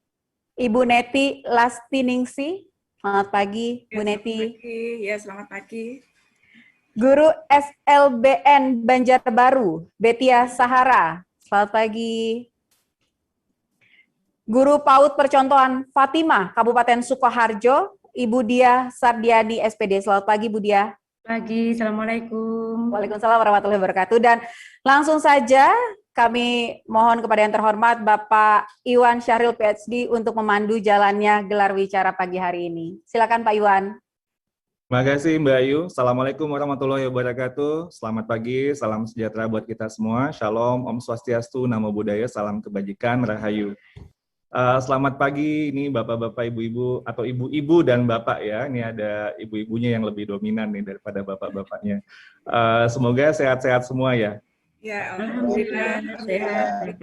Speaker 1: Ibu Neti Lastiningsi. Selamat pagi, Bu Neti.
Speaker 9: Ya, selamat pagi.
Speaker 1: Guru SLBN Banjarbaru, Betia Sahara. Selamat pagi. Guru PAUD Percontohan Fatimah, Kabupaten Sukoharjo, Ibu Dia Sardiani SPD. Selamat pagi, Bu Dia.
Speaker 7: Pagi, Assalamualaikum.
Speaker 1: Waalaikumsalam warahmatullahi wabarakatuh. Dan langsung saja kami mohon kepada yang terhormat Bapak Iwan Syahril PhD untuk memandu jalannya gelar wicara pagi hari ini. Silakan Pak Iwan.
Speaker 11: Terima kasih Mbak Ayu. Assalamualaikum warahmatullahi wabarakatuh. Selamat pagi, salam sejahtera buat kita semua. Shalom, Om Swastiastu, Namo Buddhaya, salam kebajikan, Rahayu. Selamat pagi, ini bapak-bapak, ibu-ibu, atau ibu-ibu dan bapak ya. Ini ada ibu-ibunya yang lebih dominan nih daripada bapak-bapaknya. Semoga sehat-sehat semua ya.
Speaker 9: Ya, alhamdulillah. Sehat.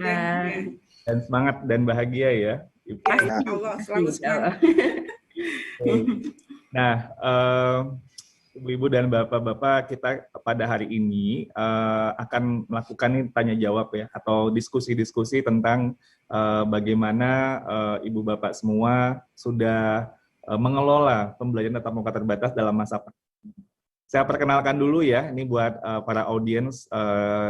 Speaker 11: Dan semangat dan bahagia ya.
Speaker 9: Allah selalu semangat.
Speaker 11: Nah, ibu-ibu dan bapak-bapak, kita pada hari ini akan melakukan nih tanya jawab ya, atau diskusi-diskusi tentang bagaimana ibu bapak semua sudah mengelola pembelajaran tatap muka terbatas dalam masa pandemi. Saya perkenalkan dulu ya, ini buat para audiens,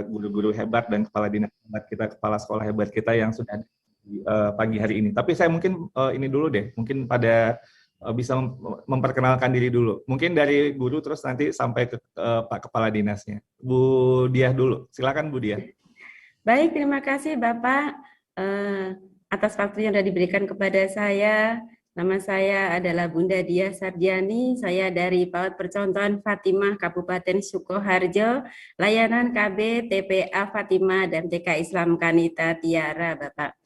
Speaker 11: guru-guru hebat dan kepala dinas hebat kita, kepala sekolah hebat kita yang sudah di pagi hari ini. Tapi saya mungkin ini dulu deh, mungkin pada bisa memperkenalkan diri dulu. Mungkin dari guru terus nanti sampai ke Pak Kepala Dinasnya. Bu Diah dulu, silakan Bu Diah.
Speaker 7: Baik, terima kasih Bapak atas waktu yang sudah diberikan kepada saya. Nama saya adalah Bunda Dia Sardiani, saya dari PAUD Percontohan Fatimah Kabupaten Sukoharjo, layanan KB TPA Fatimah dan TK Islam Kanita Tiara, Bapak.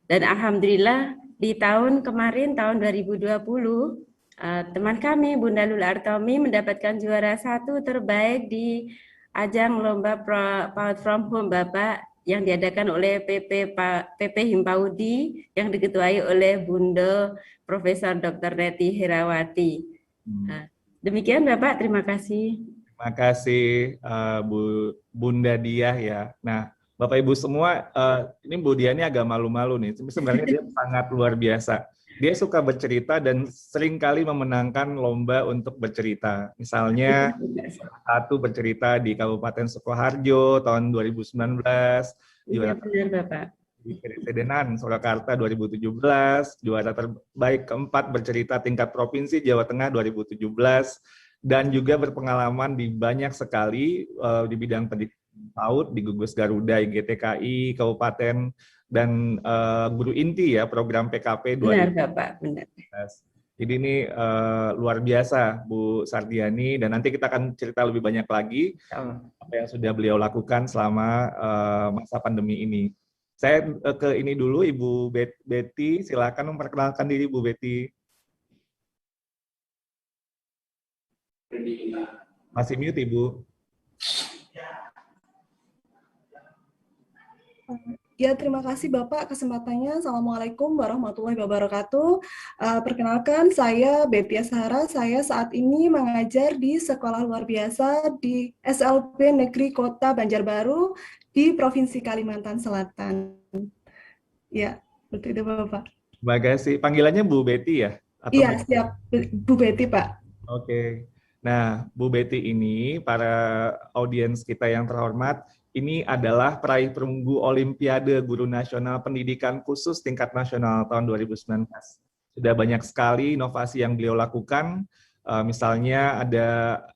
Speaker 7: Dan alhamdulillah di tahun kemarin, tahun 2020, teman kami Bunda Lula Artomi mendapatkan juara 1 terbaik di ajang lomba PAUD from Home, Bapak, yang diadakan oleh PP Himpaudi yang diketuai oleh Bunda Profesor Dr. Neti Herawati. Demikian Bapak, terima kasih.
Speaker 11: Makasih Bunda Diah ya. Nah, Bapak Ibu semua, ini Bu Diah ini agak malu-malu nih. Sebenarnya dia sangat luar biasa. Dia suka bercerita dan seringkali memenangkan lomba untuk bercerita. Misalnya, satu bercerita di Kabupaten Sukoharjo tahun 2019,
Speaker 7: Iya benar Bapak.
Speaker 11: di Kedenan, Surakarta 2017, juara terbaik keempat bercerita tingkat provinsi Jawa Tengah 2017, dan juga berpengalaman di banyak sekali di bidang pendidikan PAUD, di Gugus Garuda, IGTKI, Kabupaten, dan guru inti ya, program PKP 2019.
Speaker 7: Benar Bapak, benar.
Speaker 11: Jadi ini luar biasa Bu Sardiani, dan nanti kita akan cerita lebih banyak lagi apa yang sudah beliau lakukan selama masa pandemi ini. Saya ke ini dulu, Ibu Betty, silakan memperkenalkan diri Bu Betty. Masih mute Ibu.
Speaker 9: Ya, terima kasih Bapak kesempatannya. Assalamualaikum warahmatullahi wabarakatuh. Perkenalkan, saya Betty Asahara. Saya saat ini mengajar di sekolah luar biasa di SLB Negeri Kota Banjarbaru di Provinsi Kalimantan Selatan. Ya, seperti itu Bapak.
Speaker 11: Terima kasih. Panggilannya Bu Betty ya? Atau
Speaker 9: iya, siap. Bu Betty, Pak.
Speaker 11: Oke. Nah, Bu Betty ini, para audiens kita yang terhormat, ini adalah peraih perunggu Olimpiade Guru Nasional Pendidikan Khusus tingkat nasional tahun 2019. Sudah banyak sekali inovasi yang beliau lakukan. Misalnya ada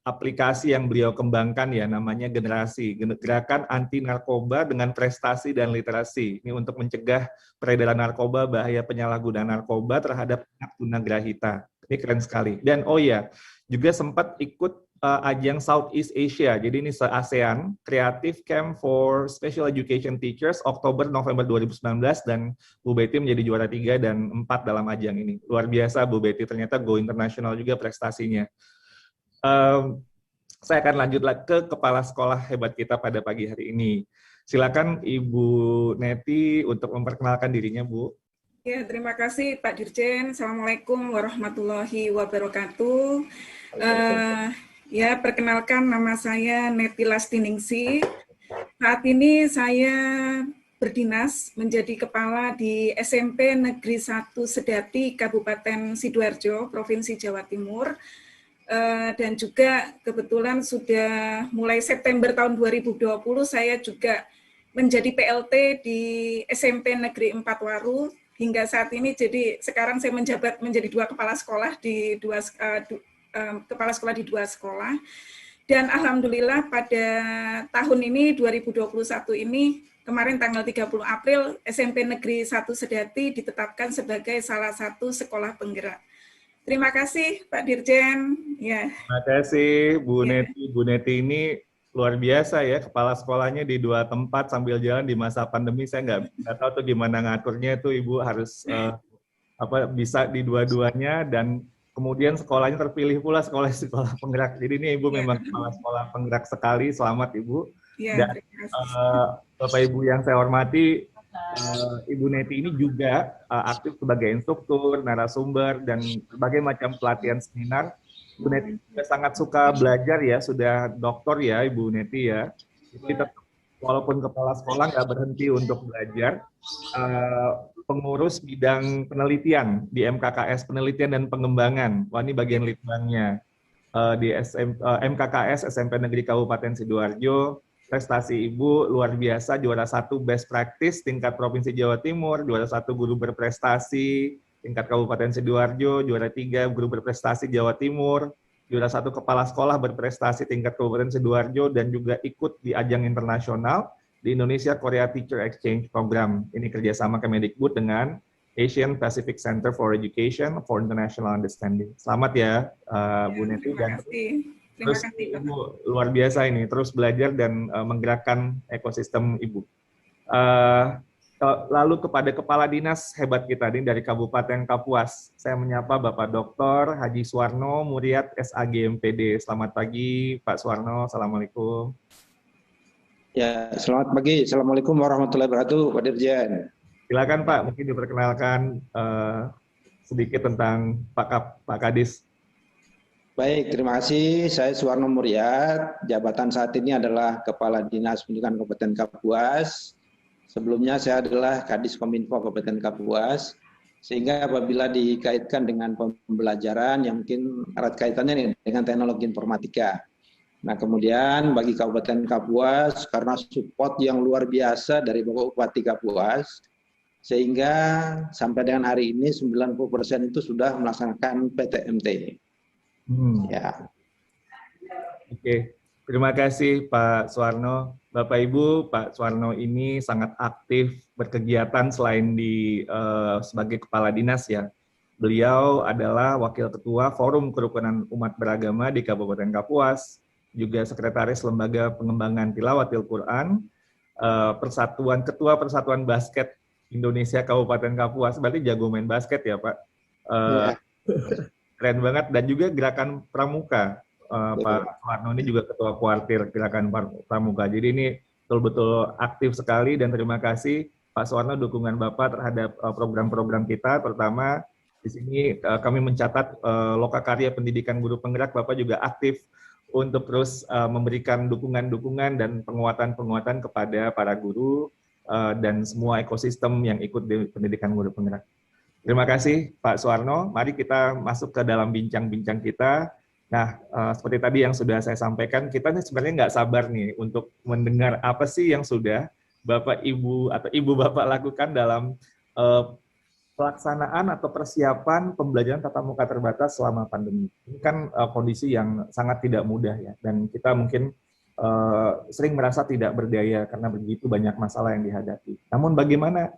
Speaker 11: aplikasi yang beliau kembangkan ya, namanya Generasi, Gerakan Anti Narkoba dengan Prestasi dan Literasi. Ini untuk mencegah peredaran narkoba, bahaya penyalahgunaan narkoba terhadap anak tunagrahita. Ini keren sekali. Dan oh ya, juga sempat ikut ajang Southeast Asia. Jadi ini se-ASEAN Creative Camp for Special Education Teachers Oktober-November 2019, dan Bu Betty menjadi juara 3 dan 4 dalam ajang ini. Luar biasa Bu Betty, ternyata go internasional juga prestasinya. Saya akan lanjut ke kepala sekolah hebat kita pada pagi hari ini. Silakan Ibu Neti untuk memperkenalkan dirinya, Bu.
Speaker 9: Ya, terima kasih Pak Dirjen. Assalamualaikum warahmatullahi wabarakatuh. Ya, perkenalkan nama saya Neti Lastiningsi. Saat ini saya berdinas menjadi kepala di SMP Negeri 1 Sedati, Kabupaten Sidoarjo, Provinsi Jawa Timur. Dan juga kebetulan sudah mulai September tahun 2020 saya juga menjadi PLT di SMP Negeri 4 Waru. Hingga saat ini, jadi sekarang saya menjabat menjadi kepala sekolah di dua sekolah. Dan alhamdulillah pada tahun ini 2021 ini, kemarin tanggal 30 April, SMP Negeri 1 Sedati ditetapkan sebagai salah satu sekolah penggerak. Terima kasih Pak Dirjen. Ya.
Speaker 11: Terima kasih Bu Neti. Bu Neti ini luar biasa ya, kepala sekolahnya di 2 tempat sambil jalan di masa pandemi. Saya nggak tahu tuh gimana ngaturnya, itu Ibu harus bisa di dua-duanya, dan kemudian sekolahnya terpilih pula sekolah penggerak. Jadi ini Ibu memang kepala sekolah penggerak sekali. Selamat Ibu.
Speaker 9: Ya,
Speaker 11: dan Bapak Ibu yang saya hormati, Ibu Neti ini juga aktif sebagai instruktur, narasumber, dan berbagai macam pelatihan seminar. Ibu Neti juga sangat suka belajar ya, sudah doktor ya Ibu Neti ya. Jadi tetap, walaupun kepala sekolah nggak berhenti untuk belajar. Pengurus bidang penelitian di MKKS, penelitian dan pengembangan. Wah, ini bagian litbangnya. Di MKKS SMP Negeri Kabupaten Sidoarjo. Prestasi Ibu luar biasa, juara 1 best practice tingkat Provinsi Jawa Timur, juara 1 guru berprestasi tingkat Kabupaten Sidoarjo, juara 3 guru berprestasi Jawa Timur, juara 1 kepala sekolah berprestasi tingkat Kabupaten Sidoarjo, dan juga ikut di ajang internasional di Indonesia Korea Teacher Exchange Program. Ini kerjasama Kemendikbud dengan Asian Pacific Center for Education for International Understanding. Selamat ya, Bu Neti.
Speaker 9: Terima kasih. Terima kasih,
Speaker 11: Ibu, luar biasa ini, terus belajar dan menggerakkan ekosistem Ibu. Lalu kepada Kepala Dinas hebat kita ini dari Kabupaten Kapuas, saya menyapa Bapak Dr. Haji Suwarno Muriat SAG MPD. Selamat pagi Pak Suwarno, Assalamualaikum.
Speaker 13: Ya, selamat pagi. Assalamualaikum warahmatullahi wabarakatuh, Pak Dirjen.
Speaker 11: Silakan Pak, mungkin diperkenalkan sedikit tentang Pak Kadis.
Speaker 13: Baik, terima kasih. Saya Suwarno Muryat. Jabatan saat ini adalah Kepala Dinas Pendidikan Kabupaten Kapuas. Sebelumnya saya adalah Kadis Kominfo Kabupaten Kapuas. Sehingga apabila dikaitkan dengan pembelajaran yang mungkin erat kaitannya dengan teknologi informatika. Nah, kemudian bagi Kabupaten Kapuas, karena support yang luar biasa dari Bapak Bupati Kapuas, sehingga sampai dengan hari ini 90% itu sudah melaksanakan PTMT. Ya.
Speaker 11: Oke, terima kasih Pak Suwarno. Bapak Ibu, Pak Suwarno ini sangat aktif berkegiatan selain sebagai kepala dinas ya. Beliau adalah Wakil Ketua Forum Kerukunan Umat Beragama di Kabupaten Kapuas, juga Sekretaris Lembaga Pengembangan Tilawatil Quran, Ketua Persatuan Basket Indonesia Kabupaten Kapuas, berarti jago main basket ya Pak. Keren banget, dan juga Gerakan Pramuka. Pak Suwarno ini juga Ketua Kuartir Gerakan Pramuka. Jadi ini betul-betul aktif sekali, dan terima kasih Pak Suwarno dukungan Bapak terhadap program-program kita. Pertama, di sini kami mencatat Lokakarya Pendidikan Guru Penggerak, Bapak juga aktif untuk terus memberikan dukungan-dukungan dan penguatan-penguatan kepada para guru dan semua ekosistem yang ikut di pendidikan guru penggerak. Terima kasih Pak Suwarno. Mari kita masuk ke dalam bincang-bincang kita. Nah, seperti tadi yang sudah saya sampaikan, kita nih sebenarnya nggak sabar nih untuk mendengar apa sih yang sudah Bapak Ibu atau Ibu Bapak lakukan dalam pelaksanaan atau persiapan pembelajaran tatap muka terbatas selama pandemi. Ini kan kondisi yang sangat tidak mudah ya, dan kita mungkin sering merasa tidak berdaya karena begitu banyak masalah yang dihadapi. Namun bagaimana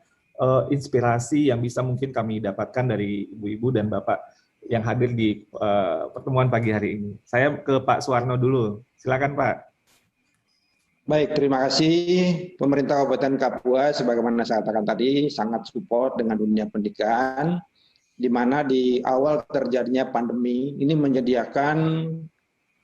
Speaker 11: inspirasi yang bisa mungkin kami dapatkan dari ibu-ibu dan bapak yang hadir di pertemuan pagi hari ini? Saya ke Pak Suwarno dulu. Silakan Pak.
Speaker 13: Baik, terima kasih. Pemerintah Kabupaten Kapuas, sebagaimana saya katakan tadi, sangat support dengan dunia pendidikan, di mana di awal terjadinya pandemi ini menyediakan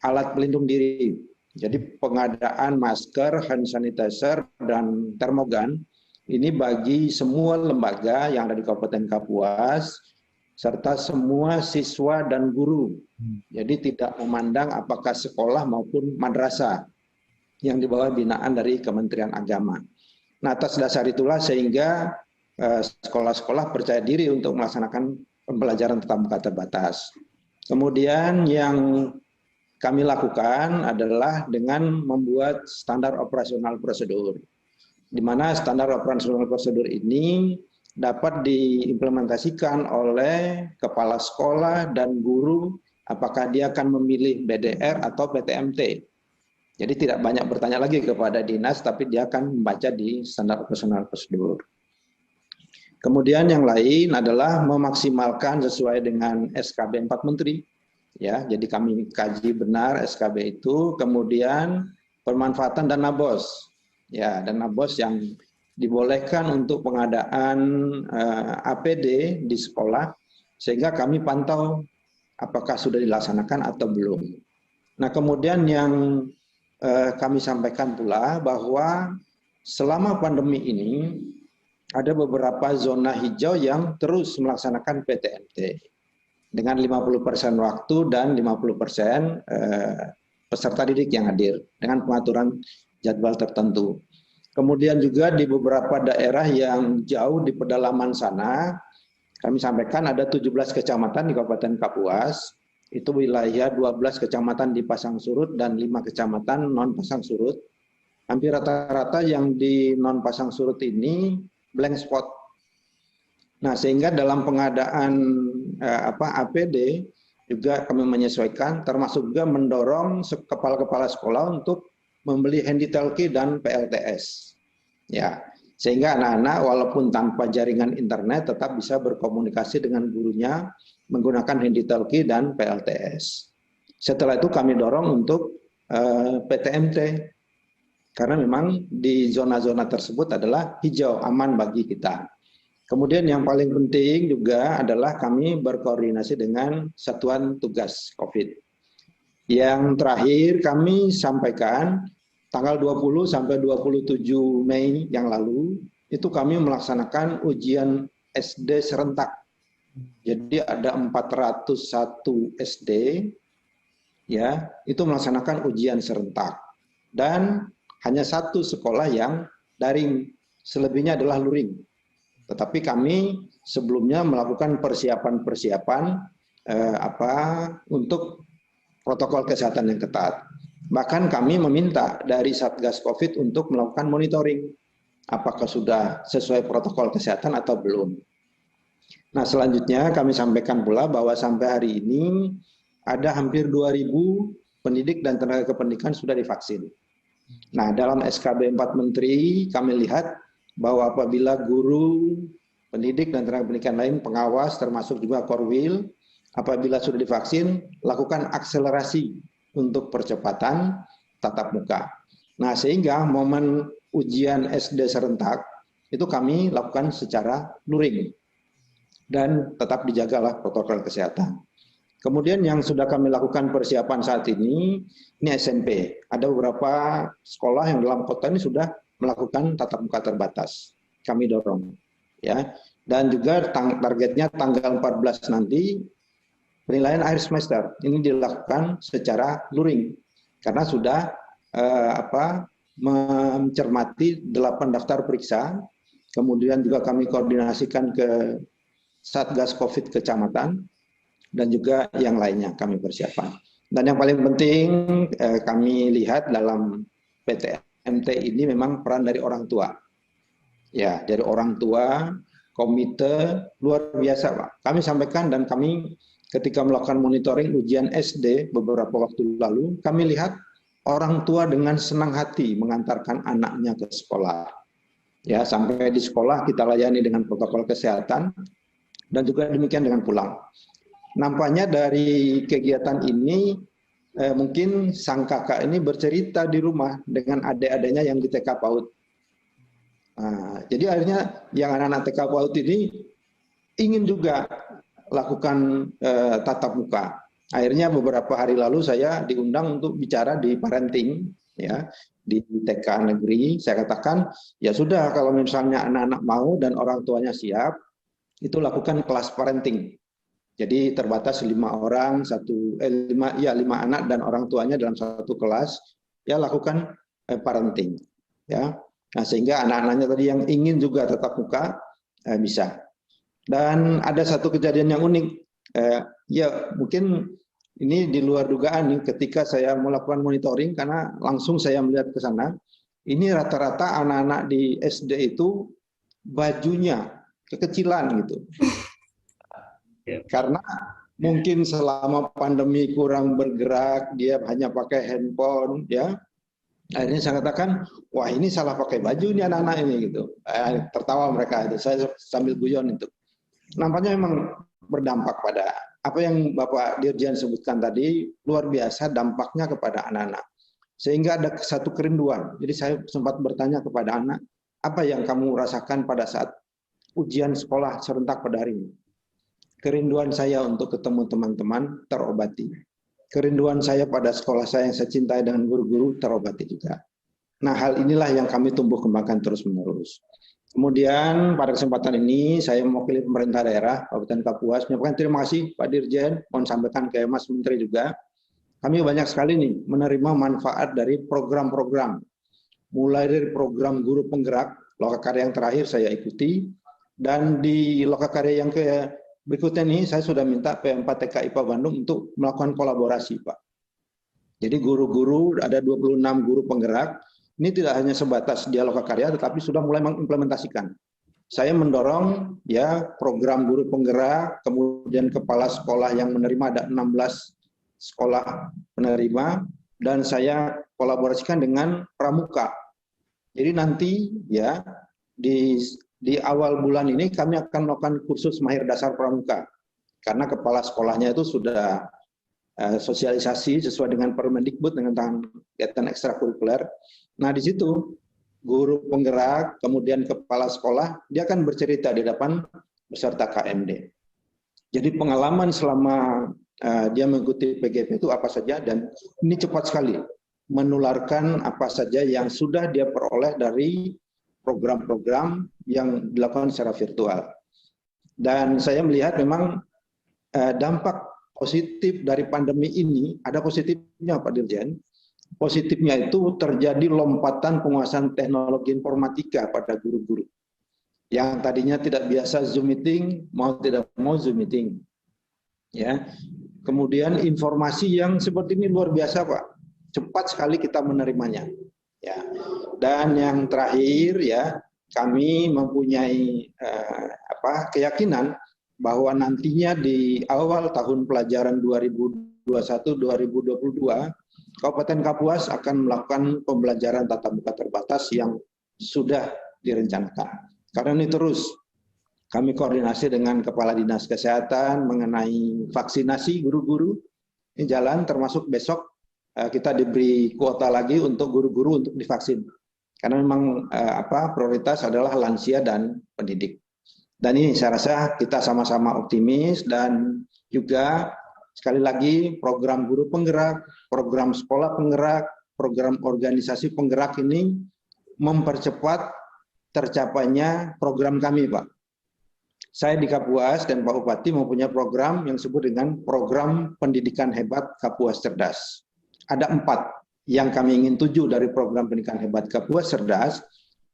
Speaker 13: alat pelindung diri. Jadi pengadaan masker, hand sanitizer, dan termogan ini bagi semua lembaga yang ada di Kabupaten Kapuas, serta semua siswa dan guru. Jadi tidak memandang apakah sekolah maupun madrasah yang di bawah binaan dari Kementerian Agama. Nah, atas dasar itulah sehingga sekolah-sekolah percaya diri untuk melaksanakan pembelajaran tatap muka terbatas. Kemudian yang kami lakukan adalah dengan membuat standar operasional prosedur, di mana standar operasional prosedur ini dapat diimplementasikan oleh kepala sekolah dan guru apakah dia akan memilih BDR atau PTMT. Jadi tidak banyak bertanya lagi kepada dinas, tapi dia akan membaca di standar operasional prosedur. Kemudian yang lain adalah memaksimalkan sesuai dengan SKB 4 Menteri. Ya, jadi kami kaji benar SKB itu, kemudian pemanfaatan dana BOS. Ya, dana BOS yang dibolehkan untuk pengadaan APD di sekolah, sehingga kami pantau apakah sudah dilaksanakan atau belum. Nah, kemudian yang kami sampaikan pula bahwa selama pandemi ini ada beberapa zona hijau yang terus melaksanakan PTMT dengan 50% waktu dan 50% peserta didik yang hadir dengan pengaturan jadwal tertentu. Kemudian juga di beberapa daerah yang jauh di pedalaman sana, kami sampaikan ada 17 kecamatan di Kabupaten Kapuas, itu wilayah 12 kecamatan di pasang surut dan 5 kecamatan non pasang surut. Hampir rata-rata yang di non pasang surut ini blank spot. Nah, sehingga dalam pengadaan APD juga kami menyesuaikan, termasuk juga mendorong kepala-kepala sekolah untuk membeli handytalkie dan PLTS. Ya, sehingga anak-anak walaupun tanpa jaringan internet tetap bisa berkomunikasi dengan gurunya menggunakan handytalkie dan PLTS. Setelah itu kami dorong untuk PTMT karena memang di zona-zona tersebut adalah hijau, aman bagi kita. Kemudian yang paling penting juga adalah kami berkoordinasi dengan Satuan Tugas COVID. Yang terakhir kami sampaikan tanggal 20 sampai 27 Mei yang lalu itu kami melaksanakan ujian SD serentak. Jadi ada 401 SD ya itu melaksanakan ujian serentak dan hanya satu sekolah yang daring, selebihnya adalah luring. Tetapi kami sebelumnya melakukan persiapan-persiapan untuk protokol kesehatan yang ketat. Bahkan kami meminta dari Satgas COVID untuk melakukan monitoring apakah sudah sesuai protokol kesehatan atau belum. Nah, selanjutnya kami sampaikan pula bahwa sampai hari ini ada hampir 2.000 pendidik dan tenaga kependidikan sudah divaksin. Nah, dalam SKB 4 Menteri kami lihat bahwa apabila guru, pendidik dan tenaga pendidikan lain, pengawas termasuk juga Korwil, apabila sudah divaksin, lakukan akselerasi untuk percepatan tatap muka. Nah, sehingga momen ujian SD serentak itu kami lakukan secara luring dan tetap dijagalah protokol kesehatan. Kemudian yang sudah kami lakukan persiapan saat ini SMP. Ada beberapa sekolah yang dalam kota ini sudah melakukan tatap muka terbatas. Kami dorong, ya. Dan juga targetnya tanggal 14 nanti penilaian akhir semester ini dilakukan secara luring karena sudah mencermati 8 daftar periksa. Kemudian juga kami koordinasikan ke Satgas COVID kecamatan dan juga yang lainnya kami persiapan. Dan yang paling penting kami lihat dalam PTMT ini memang peran dari orang tua. Ya, dari orang tua, komite luar biasa, Pak. Kami sampaikan dan kami ketika melakukan monitoring ujian SD beberapa waktu lalu, kami lihat orang tua dengan senang hati mengantarkan anaknya ke sekolah. Ya, sampai di sekolah kita layani dengan protokol kesehatan dan juga demikian dengan pulang. Nampaknya dari kegiatan ini mungkin sang kakak ini bercerita di rumah dengan adik-adiknya yang di TK PAUD. Nah, jadi akhirnya yang anak-anak TK PAUD ini ingin juga lakukan tatap muka. Akhirnya beberapa hari lalu saya diundang untuk bicara di parenting, ya, di TK negeri. Saya katakan, ya sudah kalau misalnya anak-anak mau dan orang tuanya siap, itu lakukan kelas parenting. Jadi terbatas 5 orang, 5 anak dan orang tuanya dalam satu kelas, ya lakukan parenting, ya. Nah, sehingga anak-anaknya tadi yang ingin juga tatap muka bisa. Dan ada satu kejadian yang unik, ya mungkin ini di luar dugaan nih, ketika saya melakukan monitoring karena langsung saya melihat ke sana, ini rata-rata anak-anak di SD itu bajunya kekecilan gitu. Karena mungkin selama pandemi kurang bergerak, dia hanya pakai handphone, ya. Akhirnya saya katakan, wah ini salah pakai baju nih anak-anak ini gitu. Tertawa mereka itu, saya sambil guyon itu. Nampaknya memang berdampak pada apa yang Bapak Dirjen sebutkan tadi, luar biasa dampaknya kepada anak-anak. Sehingga ada satu kerinduan. Jadi saya sempat bertanya kepada anak, apa yang kamu rasakan pada saat ujian sekolah serentak pada hari ini? Kerinduan saya untuk ketemu teman-teman terobati. Kerinduan saya pada sekolah saya yang saya cintai dengan guru-guru terobati juga. Nah, hal inilah yang kami tumbuh kembangkan terus-menerus. Kemudian pada kesempatan ini saya mewakili pemerintah daerah Kabupaten Kapuas menyampaikan terima kasih Pak Dirjen, mohon sampaikan ke Mas Menteri juga. Kami banyak sekali nih menerima manfaat dari program-program. Mulai dari program guru penggerak, lokakarya yang terakhir saya ikuti, dan di lokakarya yang berikutnya nih saya sudah minta P4 TK IPA Bandung untuk melakukan kolaborasi, Pak. Jadi guru-guru, ada 26 guru penggerak, ini tidak hanya sebatas dialog karya, tetapi sudah mulai mengimplementasikan. Saya mendorong ya program guru penggerak, kemudian kepala sekolah yang menerima ada 16 sekolah penerima, dan saya kolaborasikan dengan pramuka. Jadi nanti ya di awal bulan ini kami akan melakukan kursus mahir dasar pramuka, karena kepala sekolahnya itu sudah sosialisasi sesuai dengan Permendikbud dengan kegiatan ekstrakurikuler. Nah, di situ guru penggerak, kemudian kepala sekolah, dia akan bercerita di depan peserta KMD. Jadi pengalaman selama dia mengikuti PGP itu apa saja, dan ini cepat sekali menularkan apa saja yang sudah dia peroleh dari program-program yang dilakukan secara virtual. Dan saya melihat memang dampak positif dari pandemi ini, ada positifnya Pak Dirjen. Positifnya itu terjadi lompatan penguasaan teknologi informatika pada guru-guru. Yang tadinya tidak biasa Zoom meeting, mau tidak mau Zoom meeting. Ya. Kemudian informasi yang seperti ini luar biasa Pak. Cepat sekali kita menerimanya. Ya. Dan yang terakhir ya, kami mempunyai keyakinan bahwa nantinya di awal tahun pelajaran 2021-2022, Kabupaten Kapuas akan melakukan pembelajaran tatap muka terbatas yang sudah direncanakan. Karena ini terus kami koordinasi dengan Kepala Dinas Kesehatan mengenai vaksinasi guru-guru. Ini jalan, termasuk besok kita diberi kuota lagi untuk guru-guru untuk divaksin. Karena memang prioritas adalah lansia dan pendidik. Dan ini saya rasa kita sama-sama optimis dan juga sekali lagi program guru penggerak, program sekolah penggerak, program organisasi penggerak ini mempercepat tercapainya program kami, Pak. Saya di Kapuas dan Pak Bupati mempunyai program yang disebut dengan program pendidikan hebat Kapuas Cerdas. Ada 4 yang kami ingin tuju dari program pendidikan hebat Kapuas Cerdas.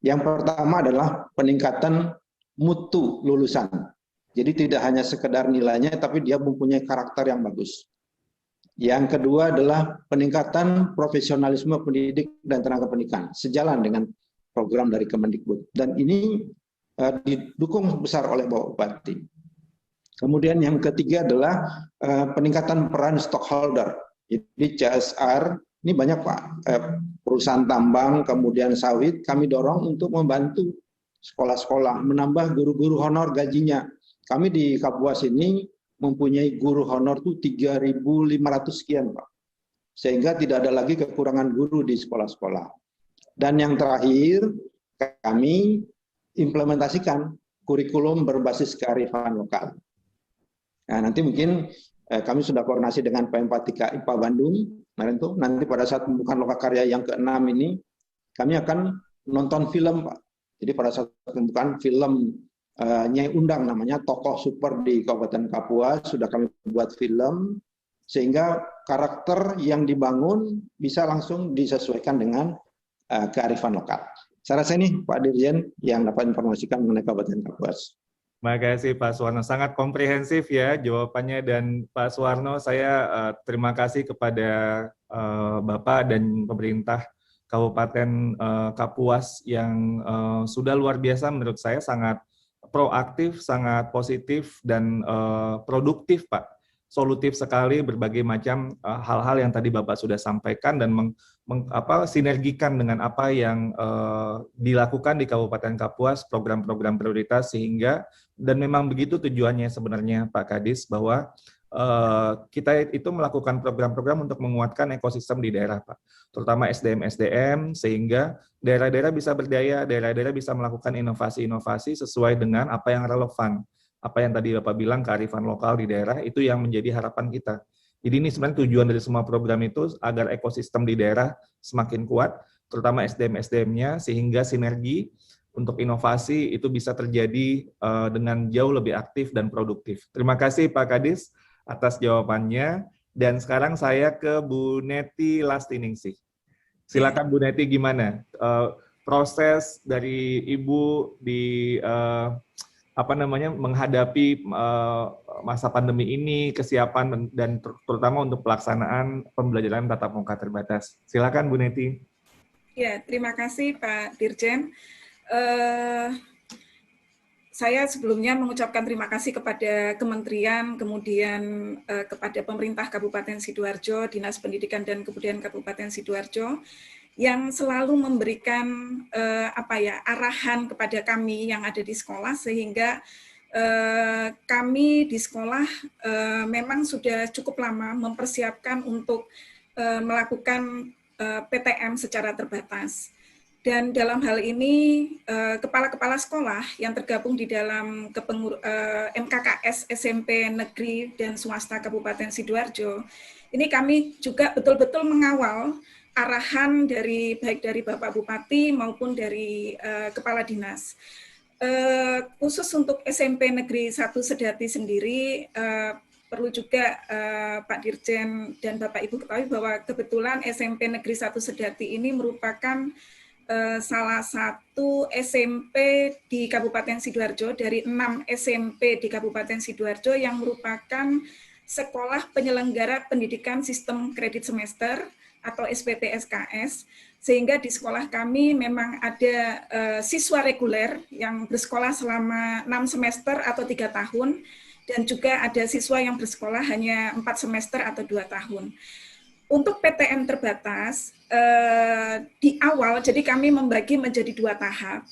Speaker 13: Yang pertama adalah peningkatan mutu lulusan. Jadi tidak hanya sekedar nilainya, tapi dia mempunyai karakter yang bagus. Yang kedua adalah peningkatan profesionalisme pendidik dan tenaga pendidikan, sejalan dengan program dari Kemendikbud. Dan ini didukung besar oleh Bapak Bupati. Kemudian yang ketiga adalah peningkatan peran stockholder. Jadi CSR, ini banyak Pak, perusahaan tambang, kemudian sawit, kami dorong untuk membantu sekolah-sekolah, menambah guru-guru honor gajinya. Kami di Kapuas ini mempunyai guru honor itu 3.500 sekian Pak. Sehingga tidak ada lagi kekurangan guru di sekolah-sekolah. Dan yang terakhir, kami implementasikan kurikulum berbasis kearifan lokal. Nah, nanti mungkin kami sudah koordinasi dengan P4 IPA Bandung, nanti pada saat pembukaan lokakarya yang ke-6 ini, kami akan nonton film, Pak. Jadi pada saat pembukaan film Nyai Undang namanya, tokoh super di Kabupaten Kapuas, sudah kami buat film, sehingga karakter yang dibangun bisa langsung disesuaikan dengan kearifan lokal. Saya rasa ini Pak Dirjen yang dapat informasikan mengenai Kabupaten Kapuas.
Speaker 11: Terima kasih Pak Suwarno, sangat komprehensif ya jawabannya. Dan Pak Suwarno, saya terima kasih kepada Bapak dan pemerintah Kabupaten Kapuas yang sudah luar biasa menurut saya, sangat proaktif, sangat positif dan produktif Pak. Solutif sekali berbagai macam hal-hal yang tadi Bapak sudah sampaikan dan sinergikan dengan apa yang dilakukan di Kabupaten Kapuas, program-program prioritas, sehingga dan memang begitu tujuannya sebenarnya Pak Kadis, bahwa kita itu melakukan program-program untuk menguatkan ekosistem di daerah Pak, terutama SDM-SDM, sehingga daerah-daerah bisa berdaya, daerah-daerah bisa melakukan inovasi-inovasi sesuai dengan apa yang relevan. Apa yang tadi Bapak bilang, kearifan lokal di daerah, itu yang menjadi harapan kita. Jadi ini sebenarnya tujuan dari semua program itu agar ekosistem di daerah semakin kuat, terutama SDM-SDM-nya, sehingga sinergi untuk inovasi itu bisa terjadi dengan jauh lebih aktif dan produktif. Terima kasih Pak Kadis atas jawabannya. Dan sekarang saya ke Bu Neti Lastiningsih. Silakan Bu Neti, gimana proses dari Ibu di menghadapi masa pandemi ini, kesiapan dan terutama untuk pelaksanaan pembelajaran tatap muka terbatas. Silakan Bu Neti.
Speaker 9: Ya, terima kasih Pak Dirjen. Saya sebelumnya mengucapkan terima kasih kepada Kementerian, kemudian kepada pemerintah Kabupaten Sidoarjo, Dinas Pendidikan dan Kebudayaan Kabupaten Sidoarjo, yang selalu memberikan arahan kepada kami yang ada di sekolah, sehingga kami di sekolah memang sudah cukup lama mempersiapkan untuk melakukan PTM secara terbatas. Dan dalam hal ini kepala-kepala sekolah yang tergabung di dalam MKKS SMP Negeri dan Swasta Kabupaten Sidoarjo, ini kami juga betul-betul mengawal arahan baik dari Bapak Bupati maupun dari Kepala Dinas. Khusus untuk SMP Negeri 1 Sedati sendiri, perlu juga Pak Dirjen dan Bapak Ibu ketahui bahwa kebetulan SMP Negeri 1 Sedati ini merupakan salah satu SMP di Kabupaten Sidoarjo dari 6 SMP di Kabupaten Sidoarjo yang merupakan sekolah penyelenggara pendidikan sistem kredit semester atau SPP-SKS, sehingga di sekolah kami memang ada siswa reguler yang bersekolah selama 6 semester atau 3 tahun, dan juga ada siswa yang bersekolah hanya 4 semester atau 2 tahun. Untuk PTM terbatas, di awal, jadi kami membagi menjadi 2 tahap.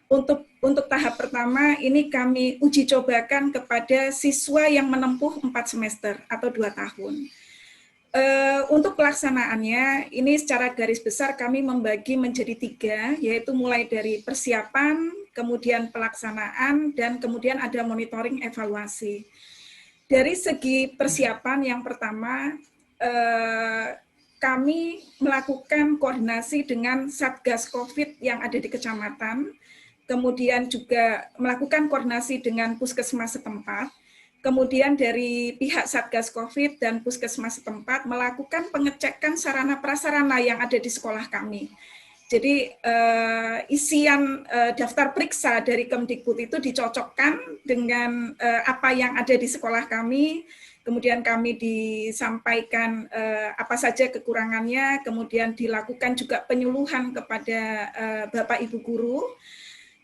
Speaker 9: Untuk tahap pertama, ini kami uji cobakan kepada siswa yang menempuh 4 semester atau 2 tahun. Untuk pelaksanaannya, ini secara garis besar kami membagi menjadi 3, yaitu mulai dari persiapan, kemudian pelaksanaan, dan kemudian ada monitoring evaluasi. Dari segi persiapan yang pertama, kami melakukan koordinasi dengan Satgas COVID yang ada di kecamatan, kemudian juga melakukan koordinasi dengan puskesmas setempat, kemudian dari pihak Satgas COVID dan puskesmas setempat melakukan pengecekan sarana prasarana yang ada di sekolah kami. Jadi isian daftar periksa dari Kemdikbud itu dicocokkan dengan apa yang ada di sekolah kami. Kemudian kami disampaikan apa saja kekurangannya, kemudian dilakukan juga penyuluhan kepada Bapak Ibu guru.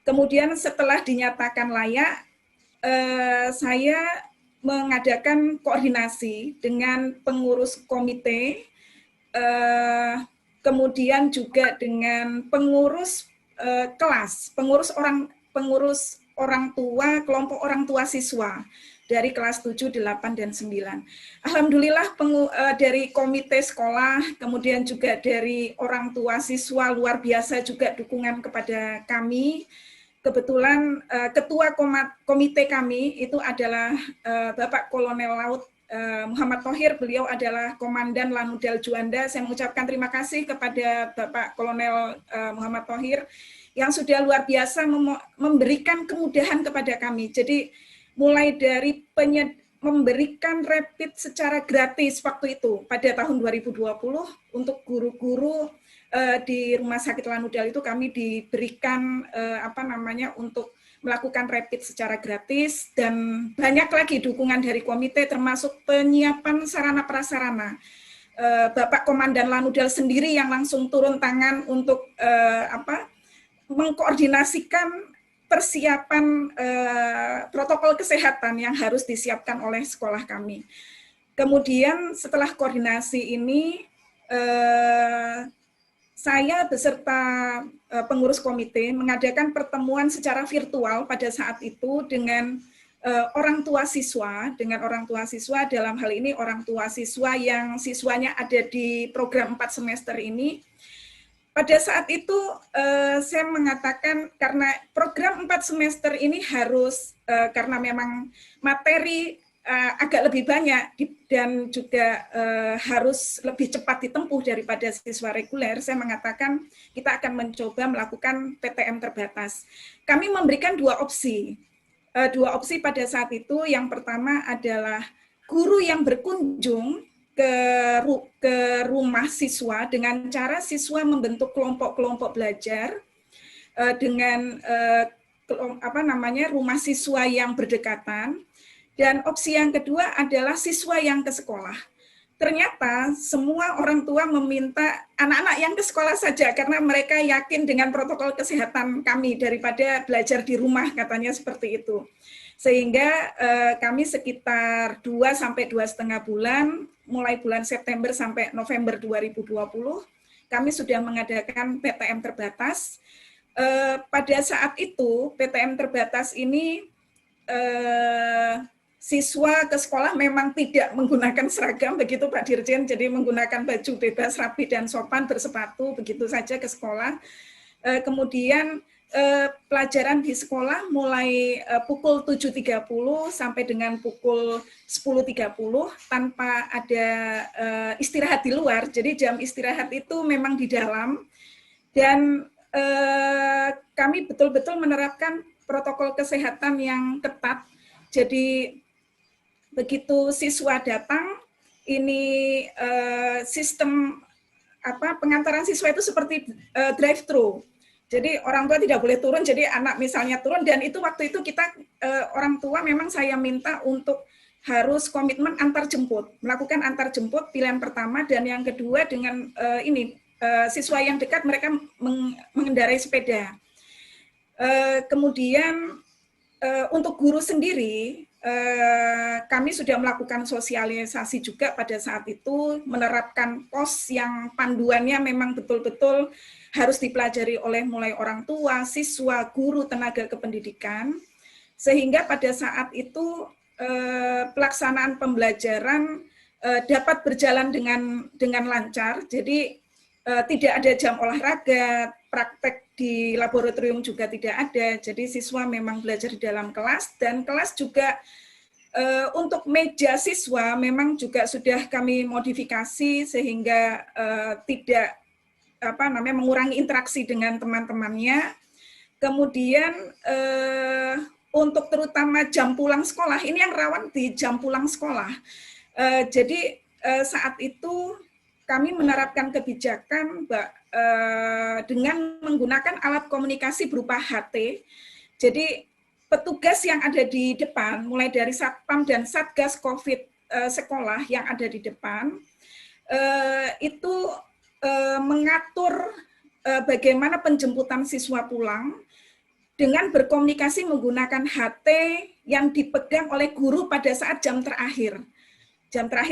Speaker 9: Kemudian setelah dinyatakan layak, saya mengadakan koordinasi dengan pengurus komite, kemudian juga dengan pengurus kelas, pengurus orang tua, kelompok orang tua siswa dari kelas 7, 8, dan 9. Alhamdulillah dari komite sekolah, kemudian juga dari orang tua siswa luar biasa juga dukungan kepada kami. Kebetulan ketua komite kami itu adalah Bapak Kolonel Laut Muhammad Thohir, beliau adalah Komandan Lanudal Juanda. Saya mengucapkan terima kasih kepada Bapak Kolonel Muhammad Thohir yang sudah luar biasa memberikan kemudahan kepada kami. Jadi mulai dari memberikan rapid secara gratis waktu itu pada tahun 2020 untuk guru-guru di Rumah Sakit Lanudal itu kami diberikan untuk melakukan rapid secara gratis, dan banyak lagi dukungan dari komite termasuk penyiapan sarana prasarana. Bapak Komandan Lanudal sendiri yang langsung turun tangan untuk mengkoordinasikan persiapan protokol kesehatan yang harus disiapkan oleh sekolah kami. Kemudian setelah koordinasi ini, saya beserta pengurus komite mengadakan pertemuan secara virtual pada saat itu dengan orang tua siswa, dalam hal ini orang tua siswa yang siswanya ada di program 4 semester ini. Pada saat itu saya mengatakan karena program 4 semester ini harus, karena memang materi agak lebih banyak dan juga harus lebih cepat ditempuh daripada siswa reguler, saya mengatakan kita akan mencoba melakukan PTM terbatas. Kami memberikan 2 opsi. 2 opsi pada saat itu, yang pertama adalah guru yang berkunjung ke rumah siswa dengan cara siswa membentuk kelompok-kelompok belajar dengan rumah siswa yang berdekatan. Dan opsi yang kedua adalah siswa yang ke sekolah. Ternyata semua orang tua meminta anak-anak yang ke sekolah saja karena mereka yakin dengan protokol kesehatan kami daripada belajar di rumah, katanya seperti itu. Sehingga kami sekitar 2 sampai 2,5 bulan, mulai bulan September sampai November 2020, kami sudah mengadakan PTM terbatas. Pada saat itu, PTM terbatas ini siswa ke sekolah memang tidak menggunakan seragam, begitu Pak Dirjen, jadi menggunakan baju bebas, rapi, dan sopan, bersepatu, begitu saja ke sekolah. Kemudian pelajaran di sekolah mulai pukul 7.30 sampai dengan pukul 10.30 tanpa ada istirahat di luar, jadi jam istirahat itu memang di dalam, dan kami betul-betul menerapkan protokol kesehatan yang ketat. Jadi begitu siswa datang, ini sistem pengantaran siswa itu seperti drive-thru. Jadi orang tua tidak boleh turun, jadi anak misalnya turun, dan itu waktu itu kita orang tua memang saya minta untuk harus komitmen antar jemput, melakukan antar jemput pilihan pertama, dan yang kedua dengan siswa yang dekat mereka mengendarai sepeda. Kemudian untuk guru sendiri, kami sudah melakukan sosialisasi juga pada saat itu, menerapkan pos yang panduannya memang betul-betul harus dipelajari oleh mulai orang tua, siswa, guru, tenaga kependidikan, sehingga pada saat itu pelaksanaan pembelajaran dapat berjalan dengan lancar. Jadi tidak ada jam olahraga, praktek di laboratorium juga tidak ada. Jadi siswa memang belajar di dalam kelas, dan kelas juga untuk meja siswa memang juga sudah kami modifikasi sehingga tidak mengurangi interaksi dengan teman-temannya. Kemudian untuk terutama jam pulang sekolah, ini yang rawan di jam pulang sekolah. Jadi saat itu kami menerapkan kebijakan dengan menggunakan alat komunikasi berupa HT. Jadi petugas yang ada di depan, mulai dari Satpam dan Satgas COVID sekolah yang ada di depan, itu mengatur bagaimana penjemputan siswa pulang dengan berkomunikasi menggunakan HT yang dipegang oleh guru pada saat jam terakhir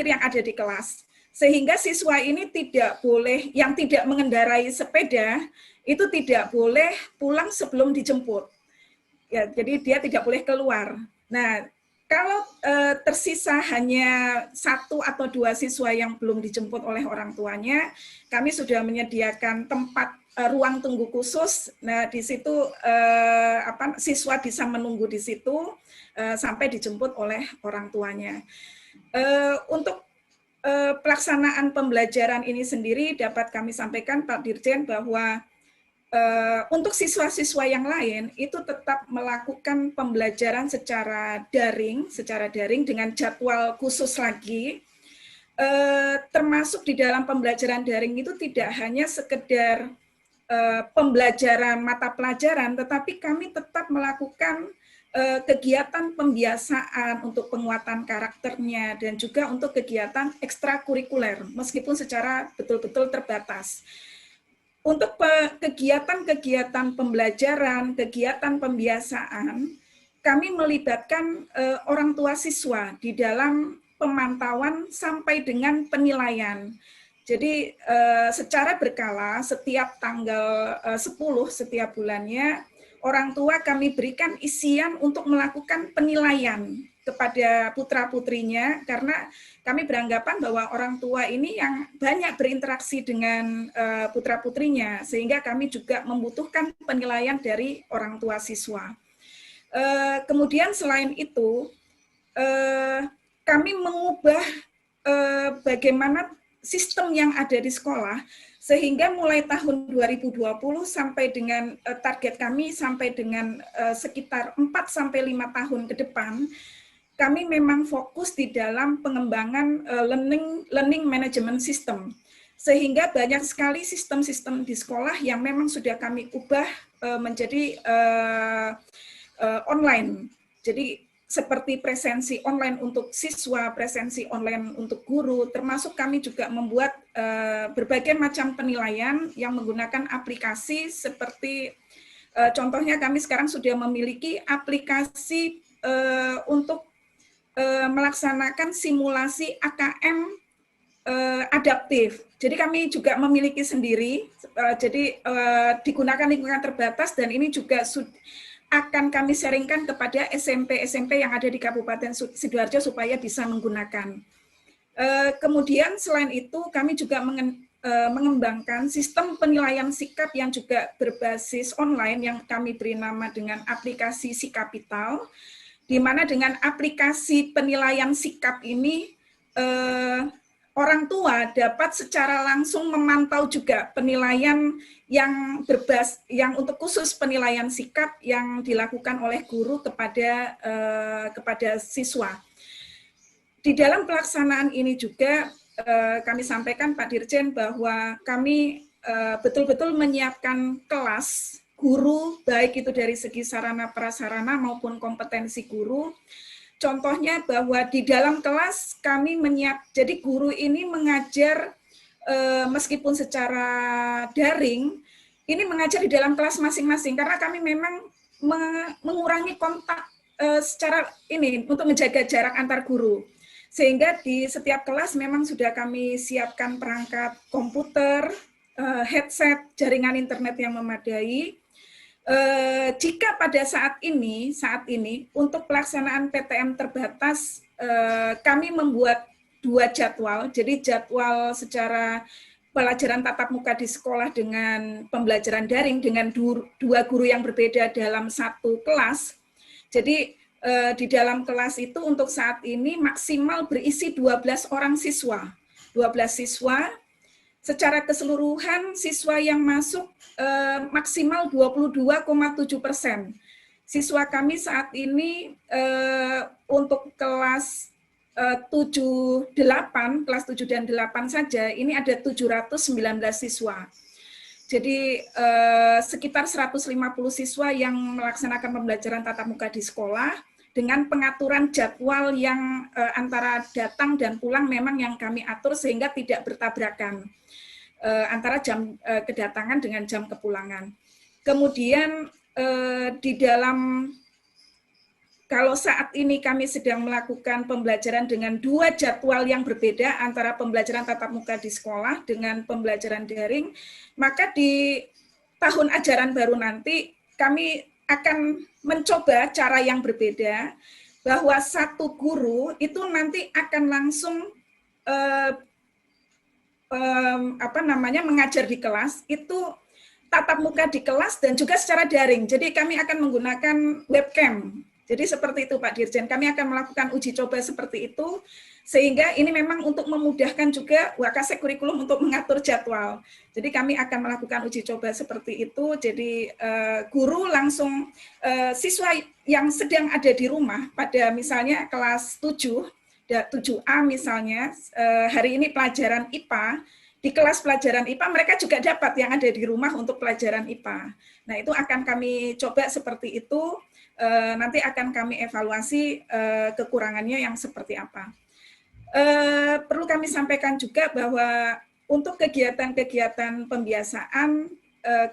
Speaker 9: yang ada di kelas. Sehingga siswa ini tidak boleh, yang tidak mengendarai sepeda, itu tidak boleh pulang sebelum dijemput. Ya, jadi dia tidak boleh keluar. Nah, kalau tersisa hanya 1 atau 2 siswa yang belum dijemput oleh orang tuanya, kami sudah menyediakan tempat ruang tunggu khusus. Nah, di situ siswa bisa menunggu di situ sampai dijemput oleh orang tuanya. Untuk pelaksanaan pembelajaran ini sendiri dapat kami sampaikan Pak Dirjen bahwa untuk siswa-siswa yang lain itu tetap melakukan pembelajaran secara daring dengan jadwal khusus lagi, termasuk di dalam pembelajaran daring itu tidak hanya sekedar pembelajaran mata pelajaran, tetapi kami tetap melakukan kegiatan pembiasaan untuk penguatan karakternya dan juga untuk kegiatan ekstrakurikuler meskipun secara betul-betul terbatas. Untuk kegiatan-kegiatan pembelajaran, kegiatan pembiasaan, kami melibatkan orang tua siswa di dalam pemantauan sampai dengan penilaian. Jadi secara berkala setiap tanggal 10 setiap bulannya, orang tua kami berikan isian untuk melakukan penilaian kepada putra-putrinya, karena kami beranggapan bahwa orang tua ini yang banyak berinteraksi dengan putra-putrinya, sehingga kami juga membutuhkan penilaian dari orang tua siswa. Kemudian selain itu, kami mengubah bagaimana sistem yang ada di sekolah, sehingga mulai tahun 2020 sampai dengan target kami sampai dengan sekitar 4-5 tahun ke depan, kami memang fokus di dalam pengembangan learning management system. Sehingga banyak sekali sistem-sistem di sekolah yang memang sudah kami ubah menjadi online. Jadi seperti presensi online untuk siswa, presensi online untuk guru, termasuk kami juga membuat berbagai macam penilaian yang menggunakan aplikasi seperti contohnya kami sekarang sudah memiliki aplikasi untuk melaksanakan simulasi AKM adaptif. Jadi kami juga memiliki sendiri, jadi digunakan lingkungan terbatas, dan ini juga akan kami sharingkan kepada SMP-SMP yang ada di Kabupaten Sidoarjo supaya bisa menggunakan. Kemudian selain itu kami juga mengembangkan sistem penilaian sikap yang juga berbasis online yang kami beri nama dengan aplikasi Sikapital, di mana dengan aplikasi penilaian sikap ini orang tua dapat secara langsung memantau juga penilaian yang untuk khusus penilaian sikap yang dilakukan oleh guru kepada siswa. Di dalam pelaksanaan ini juga kami sampaikan Pak Dirjen bahwa kami betul-betul menyiapkan kelas guru, baik itu dari segi sarana prasarana maupun kompetensi guru. Contohnya bahwa di dalam kelas kami jadi guru ini mengajar meskipun secara daring, ini mengajar di dalam kelas masing-masing karena kami memang mengurangi kontak secara ini untuk menjaga jarak antar guru. Sehingga di setiap kelas memang sudah kami siapkan perangkat komputer, headset, jaringan internet yang memadai. Jika pada saat ini untuk pelaksanaan PTM terbatas, kami membuat 2 jadwal. Jadi jadwal secara pelajaran tatap muka di sekolah dengan pembelajaran daring dengan 2 guru yang berbeda dalam 1 kelas. Jadi di dalam kelas itu untuk saat ini maksimal berisi 12 orang siswa. 12 siswa, secara keseluruhan siswa yang masuk maksimal 22,7%. Siswa kami saat ini untuk kelas 7, 8, kelas 7 dan 8 saja, ini ada 719 siswa. Jadi sekitar 150 siswa yang melaksanakan pembelajaran tatap muka di sekolah dengan pengaturan jadwal yang antara datang dan pulang memang yang kami atur sehingga tidak bertabrakan antara jam kedatangan dengan jam kepulangan. Kemudian di dalam kalau saat ini kami sedang melakukan pembelajaran dengan 2 jadwal yang berbeda antara pembelajaran tatap muka di sekolah dengan pembelajaran daring, maka di tahun ajaran baru nanti kami akan mencoba cara yang berbeda, bahwa 1 guru itu nanti akan langsung mengajar di kelas, itu tatap muka di kelas dan juga secara daring. Jadi kami akan menggunakan webcam. Jadi seperti itu Pak Dirjen, kami akan melakukan uji coba seperti itu, sehingga ini memang untuk memudahkan juga Wakasek Kurikulum untuk mengatur jadwal. Jadi kami akan melakukan uji coba seperti itu, jadi guru langsung, siswa yang sedang ada di rumah, pada misalnya kelas 7A misalnya, hari ini pelajaran IPA, di kelas pelajaran IPA mereka juga dapat yang ada di rumah untuk pelajaran IPA. Nah itu akan kami coba seperti itu, nanti akan kami evaluasi kekurangannya yang seperti apa. Perlu kami sampaikan juga bahwa untuk kegiatan-kegiatan pembiasaan,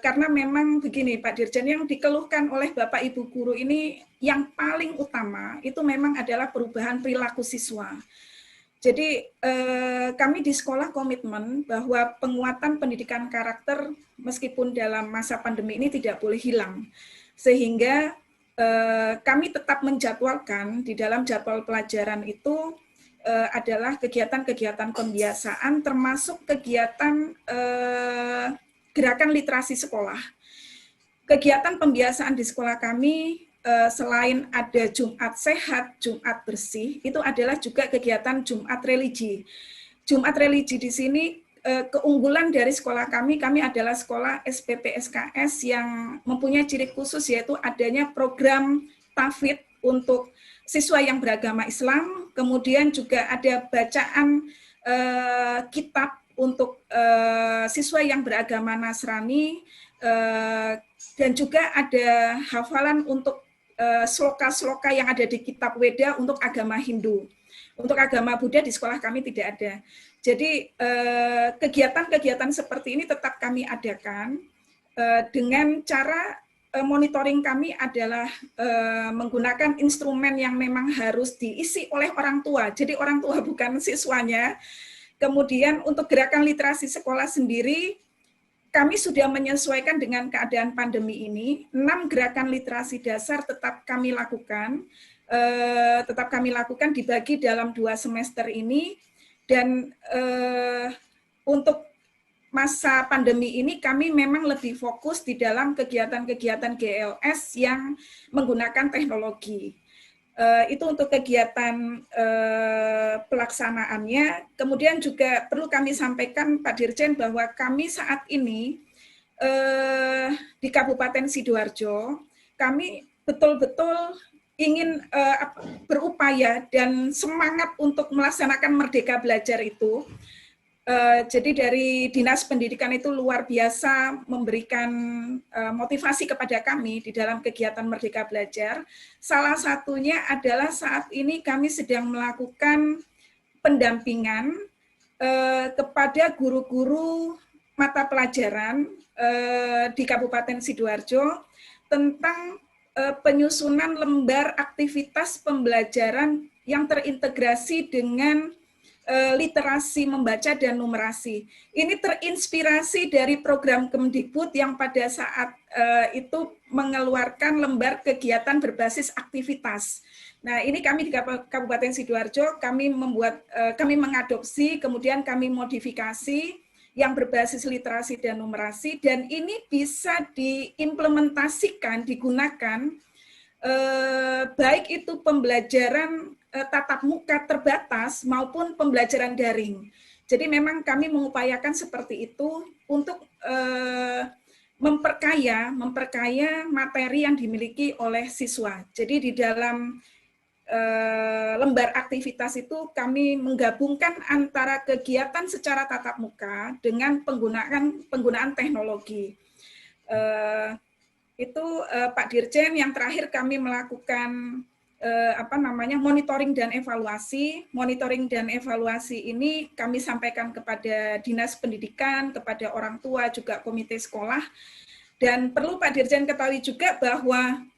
Speaker 9: karena memang begini Pak Dirjen, yang dikeluhkan oleh Bapak Ibu guru ini yang paling utama itu memang adalah perubahan perilaku siswa. Jadi kami di sekolah komitmen bahwa penguatan pendidikan karakter meskipun dalam masa pandemi ini tidak boleh hilang. Sehingga kami tetap menjadwalkan di dalam jadwal pelajaran itu adalah kegiatan-kegiatan pembiasaan termasuk kegiatan gerakan literasi sekolah. Kegiatan pembiasaan di sekolah kami selain ada Jumat Sehat, Jumat Bersih, itu adalah juga kegiatan Jumat Religi. Jumat Religi di sini keunggulan dari sekolah kami adalah sekolah SPP SKS yang mempunyai ciri khusus yaitu adanya program tafidz untuk siswa yang beragama Islam, kemudian juga ada bacaan kitab untuk siswa yang beragama Nasrani, dan juga ada hafalan untuk sloka-sloka yang ada di kitab Weda untuk agama Hindu. Untuk agama Buddha di sekolah kami tidak ada. Jadi kegiatan-kegiatan seperti ini tetap kami adakan dengan cara monitoring kami adalah menggunakan instrumen yang memang harus diisi oleh orang tua. Jadi orang tua bukan siswanya. Kemudian untuk gerakan literasi sekolah sendiri, kami sudah menyesuaikan dengan keadaan pandemi ini. 6 gerakan literasi dasar tetap kami lakukan. Dibagi dalam 2 semester ini. Dan untuk masa pandemi ini kami memang lebih fokus di dalam kegiatan-kegiatan GLS yang menggunakan teknologi. Itu untuk kegiatan pelaksanaannya. Kemudian juga perlu kami sampaikan Pak Dirjen bahwa kami saat ini di Kabupaten Sidoarjo, kami betul-betul ingin berupaya dan semangat untuk melaksanakan Merdeka Belajar itu. Jadi dari Dinas Pendidikan itu luar biasa memberikan motivasi kepada kami di dalam kegiatan Merdeka Belajar. Salah satunya adalah saat ini kami sedang melakukan pendampingan kepada guru-guru mata pelajaran di Kabupaten Sidoarjo tentang penyusunan lembar aktivitas pembelajaran yang terintegrasi dengan literasi membaca dan numerasi. Ini terinspirasi dari program Kemdikbud yang pada saat itu mengeluarkan lembar kegiatan berbasis aktivitas. Nah, ini kami di Kabupaten Sidoarjo, kami mengadopsi, kemudian kami modifikasi yang berbasis literasi dan numerasi, dan ini bisa diimplementasikan, digunakan, baik itu pembelajaran tatap muka terbatas maupun pembelajaran daring. Jadi memang kami mengupayakan seperti itu untuk memperkaya materi yang dimiliki oleh siswa. Jadi di dalam lembar aktivitas itu kami menggabungkan antara kegiatan secara tatap muka dengan penggunaan teknologi. Itu Pak Dirjen, yang terakhir kami melakukan monitoring dan evaluasi. Monitoring dan evaluasi ini kami sampaikan kepada Dinas Pendidikan, kepada orang tua, juga komite sekolah. Dan perlu Pak Dirjen ketahui juga bahwa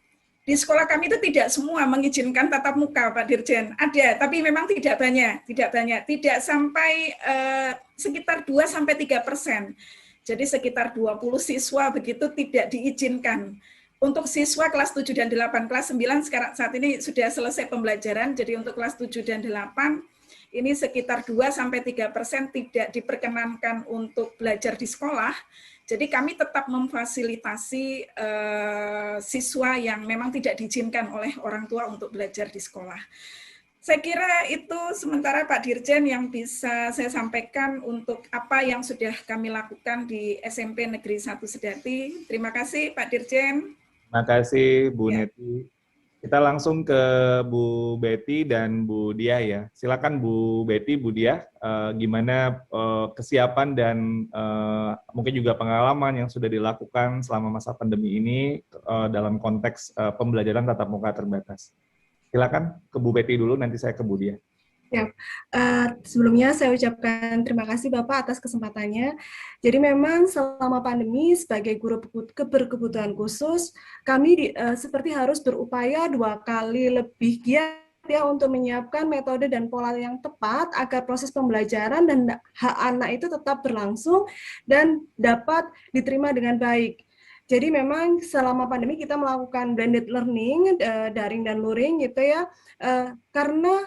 Speaker 9: di sekolah kami itu tidak semua mengizinkan tatap muka, Pak Dirjen. Ada, tapi memang tidak banyak. Tidak sampai sekitar 2-3%. Jadi sekitar 20 siswa begitu tidak diizinkan. Untuk siswa kelas 7 dan 8, kelas 9 sekarang saat ini sudah selesai pembelajaran, jadi untuk kelas 7 dan 8, ini sekitar 2-3% tidak diperkenankan untuk belajar di sekolah. Jadi kami tetap memfasilitasi siswa yang memang tidak diizinkan oleh orang tua untuk belajar di sekolah. Saya kira itu sementara Pak Dirjen yang bisa saya sampaikan untuk apa yang sudah kami lakukan di SMP Negeri 1 Sedati. Terima kasih Pak Dirjen.
Speaker 11: Terima kasih Bu Neti. Kita langsung ke Bu Betty dan Bu Dia ya. Silakan Bu Betty, Bu Dia, gimana kesiapan dan mungkin juga pengalaman yang sudah dilakukan selama masa pandemi ini dalam konteks pembelajaran tatap muka terbatas. Silakan ke Bu Betty dulu, nanti saya ke Bu Dia.
Speaker 14: Ya, sebelumnya saya ucapkan terima kasih Bapak atas kesempatannya. Jadi memang selama pandemi sebagai guru berkebutuhan khusus, kami seperti harus berupaya 2 kali lebih giat ya untuk menyiapkan metode dan pola yang tepat agar proses pembelajaran dan hak anak itu tetap berlangsung dan dapat diterima dengan baik. Jadi memang selama pandemi kita melakukan blended learning, daring dan luring gitu ya, karena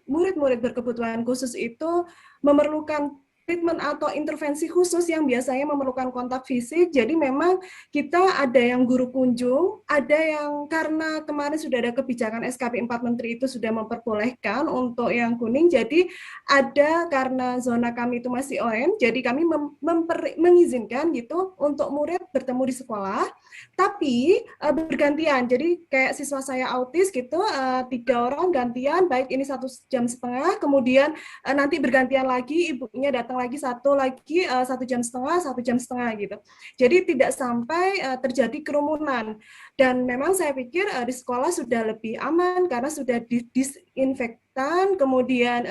Speaker 14: murid-murid berkebutuhan khusus itu memerlukan treatment atau intervensi khusus yang biasanya memerlukan kontak fisik. Jadi memang kita ada yang guru kunjung, ada yang karena kemarin sudah ada kebijakan SKP 4 Menteri itu sudah memperbolehkan untuk yang kuning. Jadi ada karena zona kami itu masih orange, jadi kami mengizinkan gitu untuk murid bertemu di sekolah, tapi bergantian. Jadi kayak siswa saya autis gitu, 3 orang gantian, baik ini 1,5 jam, kemudian nanti bergantian lagi ibunya datang lagi 1 jam setengah gitu. Jadi tidak sampai terjadi kerumunan. Dan memang saya pikir di sekolah sudah lebih aman karena sudah disinfektan, kemudian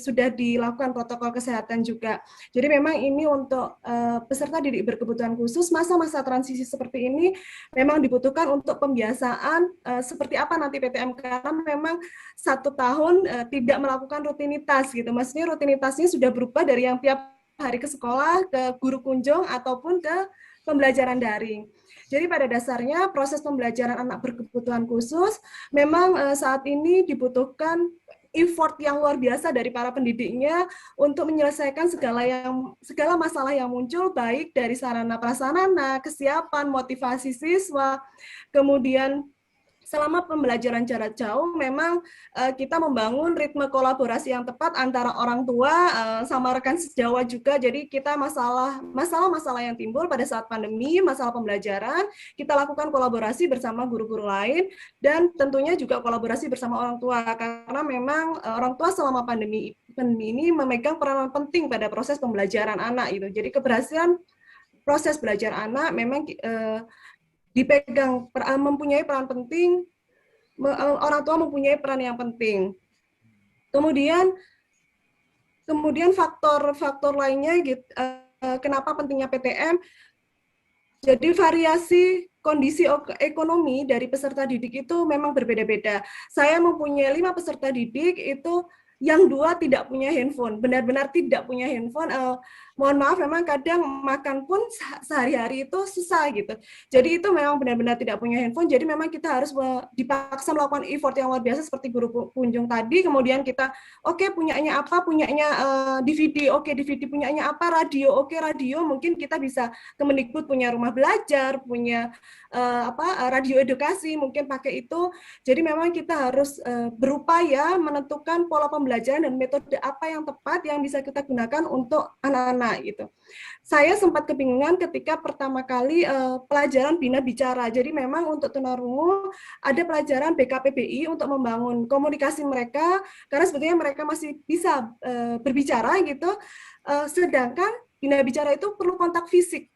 Speaker 14: sudah dilakukan protokol kesehatan juga. Jadi memang ini untuk peserta didik berkebutuhan khusus, masa-masa transisi seperti ini memang dibutuhkan untuk pembiasaan seperti apa nanti PTM, karena memang 1 tahun tidak melakukan rutinitas gitu. Maksudnya rutinitasnya sudah berubah dari yang tiap hari ke sekolah, ke guru kunjung, ataupun ke pembelajaran daring. Jadi pada dasarnya proses pembelajaran anak berkebutuhan khusus memang saat ini dibutuhkan effort yang luar biasa dari para pendidiknya untuk menyelesaikan segala masalah yang muncul, baik dari sarana prasarana, kesiapan, motivasi siswa, kemudian selama pembelajaran jarak jauh memang kita membangun ritme kolaborasi yang tepat antara orang tua sama rekan sejawat juga. Jadi kita masalah-masalah yang timbul pada saat pandemi, masalah pembelajaran, kita lakukan kolaborasi bersama guru-guru lain dan tentunya juga kolaborasi bersama orang tua, karena memang orang tua selama pandemi ini memegang peranan penting pada proses pembelajaran anak itu. Jadi keberhasilan proses belajar anak memang dipegang, mempunyai peran penting, orang tua mempunyai peran yang penting. Kemudian faktor lainnya kenapa pentingnya PTM, jadi variasi kondisi ekonomi dari peserta didik itu memang berbeda-beda. Saya mempunyai 5 peserta didik, itu yang 2 tidak punya handphone, benar-benar tidak punya handphone. Mohon maaf, memang kadang makan pun sehari-hari itu susah gitu. Jadi itu memang benar-benar tidak punya handphone. Jadi memang kita harus dipaksa melakukan effort yang luar biasa seperti guru kunjung tadi. Kemudian kita punyanya apa? Punyanya DVD. DVD punyanya apa? Radio. Radio. Mungkin kita bisa Kemendikbud punya rumah belajar, punya radio edukasi, mungkin pakai itu. Jadi memang kita harus berupaya menentukan pola pembelajaran dan metode apa yang tepat yang bisa kita gunakan untuk anak-anak gitu. Saya sempat kebingungan ketika pertama kali pelajaran Bina Bicara. Jadi memang untuk tunarungu ada pelajaran BKPBI untuk membangun komunikasi mereka, karena sebetulnya mereka masih bisa berbicara gitu. Sedangkan Bina Bicara itu perlu kontak fisik.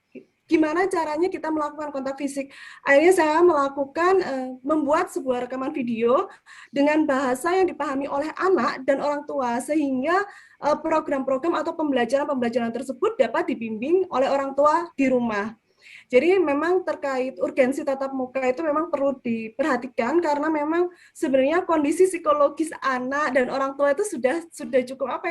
Speaker 14: Gimana caranya kita melakukan kontak fisik? Akhirnya saya melakukan membuat sebuah rekaman video dengan bahasa yang dipahami oleh anak dan orang tua, sehingga program-program atau pembelajaran tersebut dapat dibimbing oleh orang tua di rumah. Jadi memang terkait urgensi tatap muka itu memang perlu diperhatikan, karena memang sebenarnya kondisi psikologis anak dan orang tua itu sudah cukup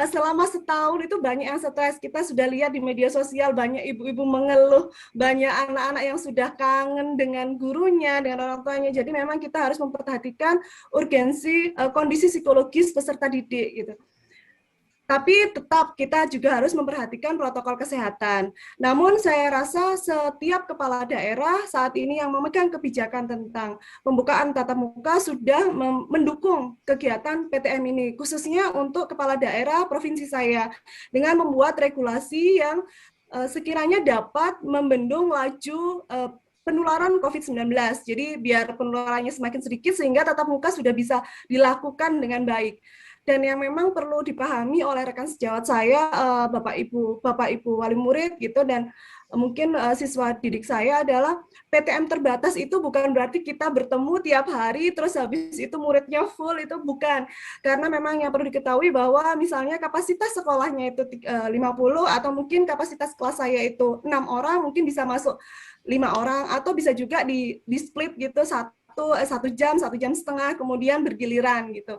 Speaker 14: selama setahun itu banyak yang stres. Kita sudah lihat di media sosial banyak ibu-ibu mengeluh, banyak anak-anak yang sudah kangen dengan gurunya, dengan orang tuanya. Jadi memang kita harus memperhatikan urgensi kondisi psikologis peserta didik gitu. Tapi tetap kita juga harus memperhatikan protokol kesehatan. Namun saya rasa setiap kepala daerah saat ini yang memegang kebijakan tentang pembukaan tatap muka sudah mendukung kegiatan PTM ini, khususnya untuk kepala daerah provinsi saya, dengan membuat regulasi yang sekiranya dapat membendung laju penularan COVID-19. Jadi biar penularannya semakin sedikit sehingga tatap muka sudah bisa dilakukan dengan baik. Dan yang memang perlu dipahami oleh rekan sejawat saya, Bapak Ibu wali murid gitu, dan mungkin siswa didik saya adalah PTM terbatas itu bukan berarti kita bertemu tiap hari terus habis itu muridnya full, itu bukan. Karena memang yang perlu diketahui bahwa misalnya kapasitas sekolahnya itu 50 atau mungkin kapasitas kelas saya itu 6 orang, mungkin bisa masuk 5 orang, atau bisa juga di split gitu, 1 jam, 1 jam setengah, kemudian bergiliran gitu.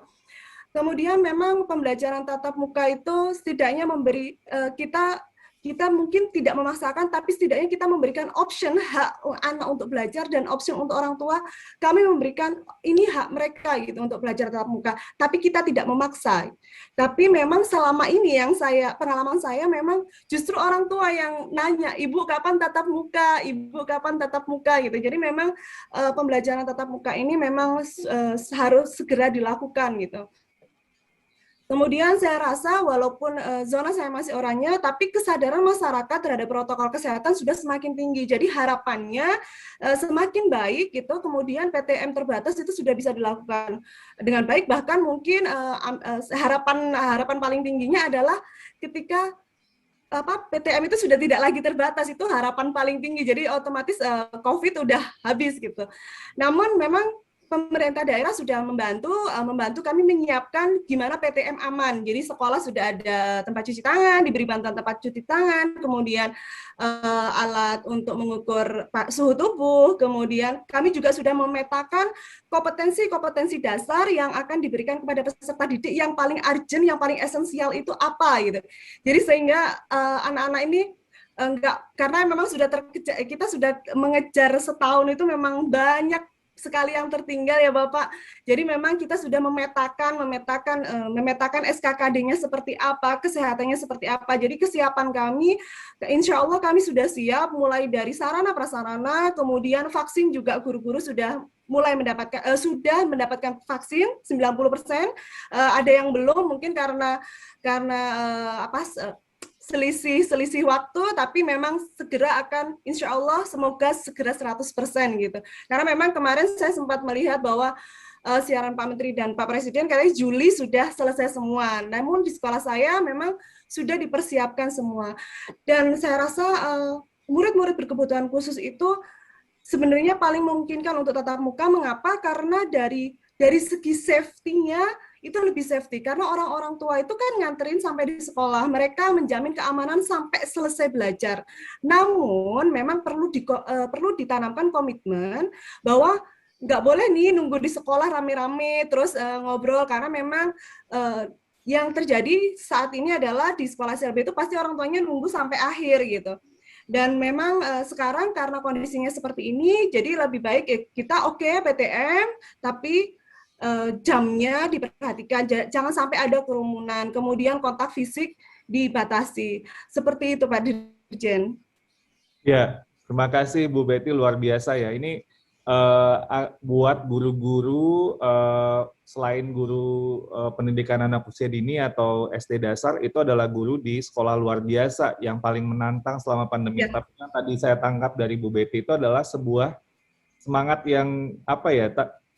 Speaker 14: Kemudian memang pembelajaran tatap muka itu setidaknya memberi kita mungkin tidak memaksakan, tapi setidaknya kita memberikan option hak anak untuk belajar dan option untuk orang tua. Kami memberikan ini hak mereka gitu untuk belajar tatap muka, tapi kita tidak memaksa. Tapi memang selama ini yang pengalaman saya memang justru orang tua yang nanya, Ibu kapan tatap muka, Ibu kapan tatap muka gitu. Jadi memang pembelajaran tatap muka ini memang harus segera dilakukan gitu. Kemudian saya rasa walaupun zona saya masih oranye, tapi kesadaran masyarakat terhadap protokol kesehatan sudah semakin tinggi. Jadi harapannya semakin baik gitu. Kemudian PTM terbatas itu sudah bisa dilakukan dengan baik. Bahkan mungkin harapan paling tingginya adalah ketika PTM itu sudah tidak lagi terbatas, itu harapan paling tinggi. Jadi otomatis COVID udah habis gitu. Namun memang pemerintah daerah sudah membantu kami menyiapkan gimana PTM aman. Jadi sekolah sudah ada tempat cuci tangan, diberi bantuan tempat cuci tangan, kemudian alat untuk mengukur suhu tubuh, kemudian kami juga sudah memetakan kompetensi dasar yang akan diberikan kepada peserta didik yang paling urgent, yang paling esensial itu apa gitu. Jadi sehingga anak-anak ini enggak, karena memang sudah kita sudah mengejar setahun itu memang banyak sekali yang tertinggal ya Bapak. Jadi memang kita sudah memetakan SKKD-nya seperti apa, kesehatannya seperti apa. Jadi kesiapan kami, insya Allah kami sudah siap, mulai dari sarana prasarana, kemudian vaksin juga guru-guru sudah mendapatkan vaksin 90%. Ada yang belum mungkin karena selisih waktu, tapi memang segera akan, insya Allah semoga segera 100% gitu. Karena memang kemarin saya sempat melihat bahwa siaran Pak Menteri dan Pak Presiden katanya Juli sudah selesai semua. Namun di sekolah saya memang sudah dipersiapkan semua. Dan saya rasa murid-murid berkebutuhan khusus itu sebenarnya paling memungkinkan untuk tatap muka. Mengapa? Karena dari segi safety-nya itu lebih safety, karena orang-orang tua itu kan nganterin sampai di sekolah, mereka menjamin keamanan sampai selesai belajar. Namun memang perlu ditanamkan komitmen bahwa nggak boleh nih nunggu di sekolah rame-rame terus ngobrol, karena memang yang terjadi saat ini adalah di sekolah CLB itu pasti orang tuanya nunggu sampai akhir gitu. Dan memang sekarang karena kondisinya seperti ini, jadi lebih baik kita PTM, tapi jamnya diperhatikan, jangan sampai ada kerumunan, kemudian kontak fisik dibatasi. Seperti itu Pak Dirjen.
Speaker 11: Ya, terima kasih Bu Betty, luar biasa ya. Ini buat guru-guru, selain guru pendidikan anak usia dini atau SD dasar, itu adalah guru di sekolah luar biasa yang paling menantang selama pandemi. Ya. Tapi yang tadi saya tangkap dari Bu Betty itu adalah sebuah semangat yang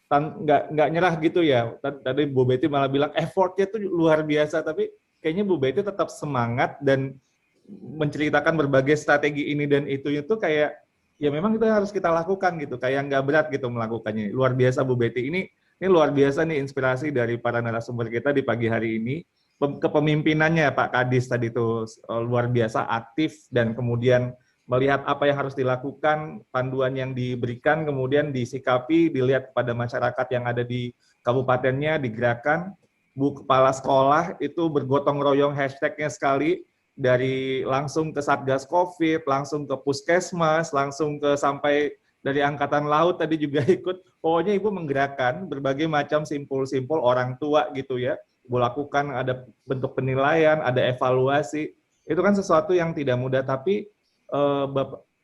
Speaker 11: nggak nyerah gitu ya. Tadi Bu Betty malah bilang effortnya itu luar biasa, tapi kayaknya Bu Betty tetap semangat dan menceritakan berbagai strategi ini dan itu kayak ya memang itu harus kita lakukan gitu, kayak nggak berat gitu melakukannya. Luar biasa Bu Betty, ini luar biasa nih inspirasi dari para narasumber kita di pagi hari ini. Kepemimpinannya Pak Kadis tadi itu luar biasa aktif dan kemudian melihat apa yang harus dilakukan, panduan yang diberikan, kemudian disikapi, dilihat kepada masyarakat yang ada di kabupatennya, digerakkan. Bu Kepala Sekolah itu bergotong royong hashtagnya sekali, dari langsung ke Satgas COVID, langsung ke Puskesmas, langsung ke sampai dari Angkatan Laut tadi juga ikut. Pokoknya Ibu menggerakkan berbagai macam simpul-simpul orang tua gitu ya. Ibu lakukan, ada bentuk penilaian, ada evaluasi. Itu kan sesuatu yang tidak mudah, tapi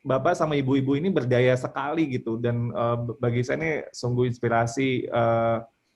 Speaker 11: Bapak sama Ibu-ibu ini berdaya sekali gitu, dan bagi saya ini sungguh inspirasi,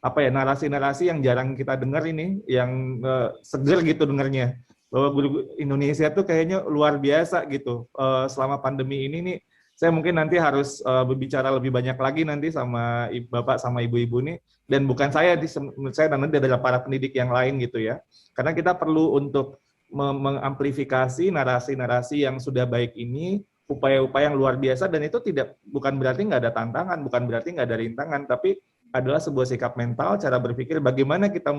Speaker 11: narasi-narasi yang jarang kita dengar ini, yang seger gitu dengarnya, bahwa guru Indonesia tuh kayaknya luar biasa gitu. Selama pandemi ini nih, saya mungkin nanti harus berbicara lebih banyak lagi nanti sama Bapak sama Ibu-ibu nih, dan bukan saya, menurut saya nanti adalah para pendidik yang lain gitu ya, karena kita perlu untuk mengamplifikasi narasi-narasi yang sudah baik ini, upaya-upaya yang luar biasa, dan itu bukan berarti nggak ada tantangan, bukan berarti nggak ada rintangan, tapi adalah sebuah sikap mental, cara berpikir bagaimana kita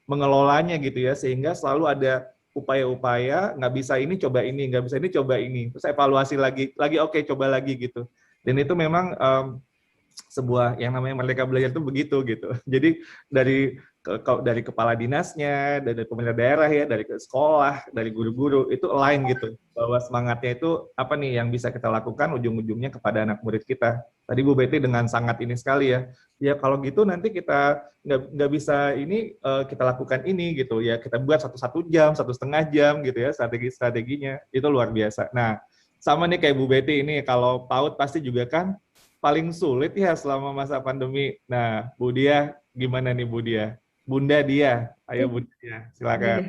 Speaker 11: mengelolanya gitu ya, sehingga selalu ada upaya-upaya, nggak bisa ini coba ini, nggak bisa ini coba ini, terus evaluasi lagi oke, coba lagi gitu. Dan itu memang sebuah yang namanya Merdeka Belajar itu begitu gitu. Jadi dari kepala dinasnya, dari pemerintah daerah ya, dari sekolah, dari guru-guru itu align gitu, bahwa semangatnya itu apa nih yang bisa kita lakukan ujung-ujungnya kepada anak murid kita. Tadi Bu Betty dengan sangat ini sekali ya. Ya kalau gitu nanti kita nggak bisa ini kita lakukan ini gitu ya, kita buat 1 jam, 1,5 jam gitu ya strateginya, itu luar biasa. Nah sama nih kayak Bu Betty ini, kalau PAUD pasti juga kan paling sulit ya selama masa pandemi. Nah Bu Dia gimana nih Bu Dia? Bunda Dia, ayo Bunda Dia, silakan.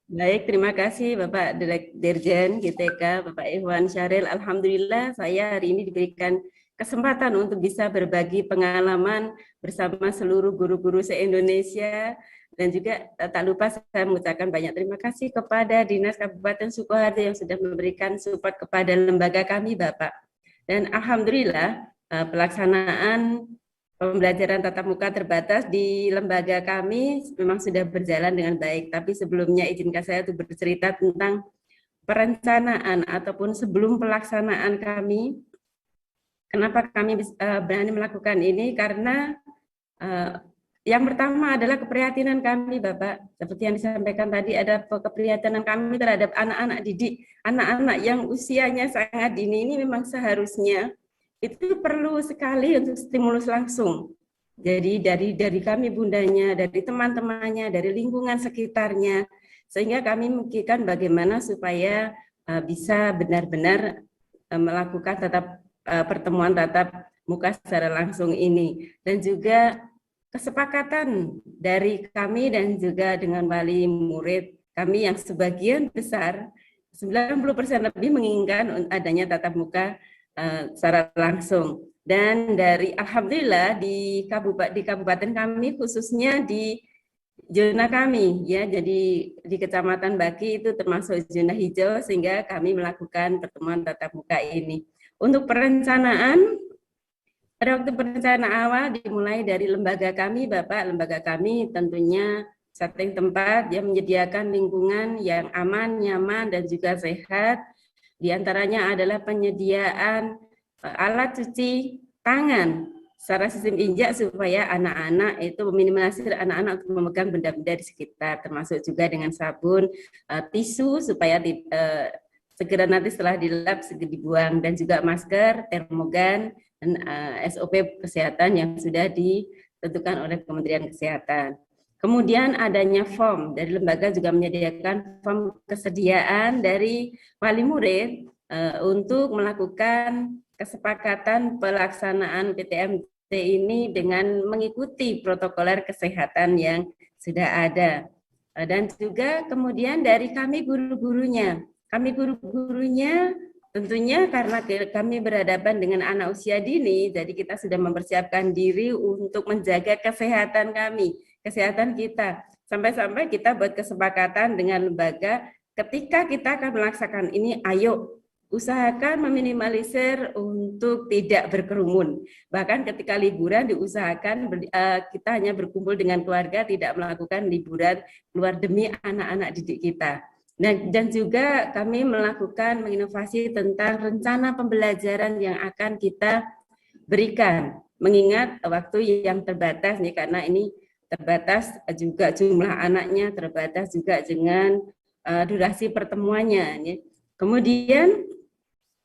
Speaker 7: Baik, terima kasih Bapak Dirjen GTK, Bapak Ikhwan Syahril. Alhamdulillah saya hari ini diberikan kesempatan untuk bisa berbagi pengalaman bersama seluruh guru-guru se-Indonesia, dan juga tak lupa saya mengucapkan banyak terima kasih kepada Dinas Kabupaten Sukoharjo yang sudah memberikan support kepada lembaga kami Bapak. Dan alhamdulillah pelaksanaan pembelajaran tatap muka terbatas di lembaga kami memang sudah berjalan dengan baik. Tapi sebelumnya izinkan saya untuk bercerita tentang perencanaan ataupun sebelum pelaksanaan kami. Kenapa kami berani melakukan ini? Karena yang pertama adalah keprihatinan kami Bapak. Seperti yang disampaikan tadi, ada keprihatinan kami terhadap anak-anak didik. Anak-anak yang usianya sangat dini ini memang seharusnya itu perlu sekali untuk stimulus langsung. Jadi dari kami bundanya, dari teman-temannya, dari lingkungan sekitarnya, sehingga kami memikirkan bagaimana supaya bisa benar-benar melakukan pertemuan tatap muka secara langsung ini. Dan juga kesepakatan dari kami dan juga dengan wali murid kami yang sebagian besar 90% lebih menginginkan adanya tatap muka secara langsung. Dan dari alhamdulillah di kabupaten kami, khususnya di zona kami ya, jadi di Kecamatan Baki itu termasuk zona hijau, sehingga kami melakukan pertemuan tatap muka ini. Untuk perencanaan, pada waktu perencanaan awal dimulai dari lembaga kami, Bapak, lembaga kami tentunya setting tempat yang menyediakan lingkungan yang aman, nyaman, dan juga sehat. Di antaranya adalah penyediaan alat cuci tangan secara sistem injak supaya anak-anak itu meminimalisir anak-anak untuk memegang benda-benda di sekitar, termasuk juga dengan sabun, tisu supaya segera nanti setelah dilap segera dibuang, dan juga masker, termogan, dan SOP kesehatan yang sudah ditentukan oleh Kementerian Kesehatan. Kemudian adanya form dari lembaga juga menyediakan form kesediaan dari wali murid untuk melakukan kesepakatan pelaksanaan PTMT ini dengan mengikuti protokoler kesehatan yang sudah ada. Dan juga kemudian dari kami guru-gurunya. Kami guru-gurunya tentunya karena kami berhadapan dengan anak usia dini, jadi kita sudah mempersiapkan diri untuk menjaga kesehatan kami, kesehatan kita. Sampai-sampai kita buat kesepakatan dengan lembaga, ketika kita akan melaksanakan ini, ayo usahakan meminimalisir untuk tidak berkerumun. Bahkan ketika liburan diusahakan kita hanya berkumpul dengan keluarga, tidak melakukan liburan keluar demi anak-anak didik kita. Dan juga kami melakukan menginovasi tentang rencana pembelajaran yang akan kita berikan. Mengingat waktu yang terbatas nih, karena ini terbatas juga jumlah anaknya, terbatas juga dengan durasi pertemuannya. Nih. Kemudian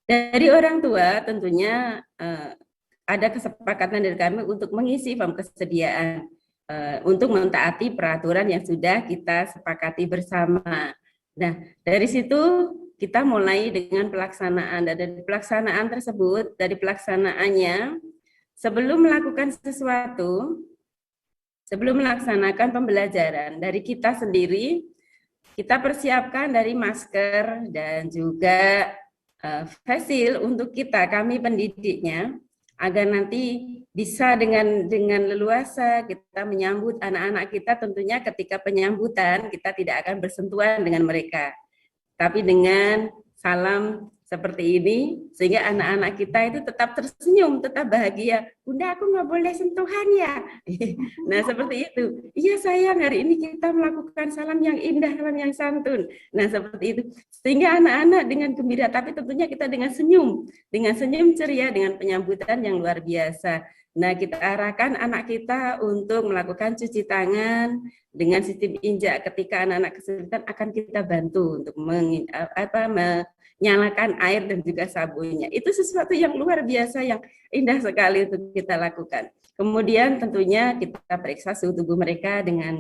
Speaker 7: dari orang tua tentunya ada kesepakatan dari kami untuk mengisi form kesediaan untuk mentaati peraturan yang sudah kita sepakati bersama. Nah, dari situ kita mulai dengan pelaksanaan, dan dari pelaksanaan tersebut, dari pelaksanaannya, sebelum melakukan sesuatu, sebelum melaksanakan pembelajaran, dari kita sendiri, kita persiapkan dari masker dan juga fasil untuk kita, kami pendidiknya, agar nanti bisa dengan leluasa kita menyambut anak-anak kita. Tentunya ketika penyambutan kita tidak akan bersentuhan dengan mereka, tapi dengan salam seperti ini, sehingga anak-anak kita itu tetap tersenyum, tetap bahagia. Bunda, aku nggak boleh sentuhan ya. Nah seperti itu. Iya sayang, hari ini kita melakukan salam yang indah, salam yang santun. Nah seperti itu. Sehingga anak-anak dengan gembira, tapi tentunya kita dengan senyum ceria, dengan penyambutan yang luar biasa. Nah kita arahkan anak kita untuk melakukan cuci tangan dengan sistem injak. Ketika anak-anak kesulitan akan kita bantu untuk menyalakan air dan juga sabunnya. Itu sesuatu yang luar biasa, yang indah sekali untuk kita lakukan. Kemudian tentunya kita periksa suhu tubuh mereka dengan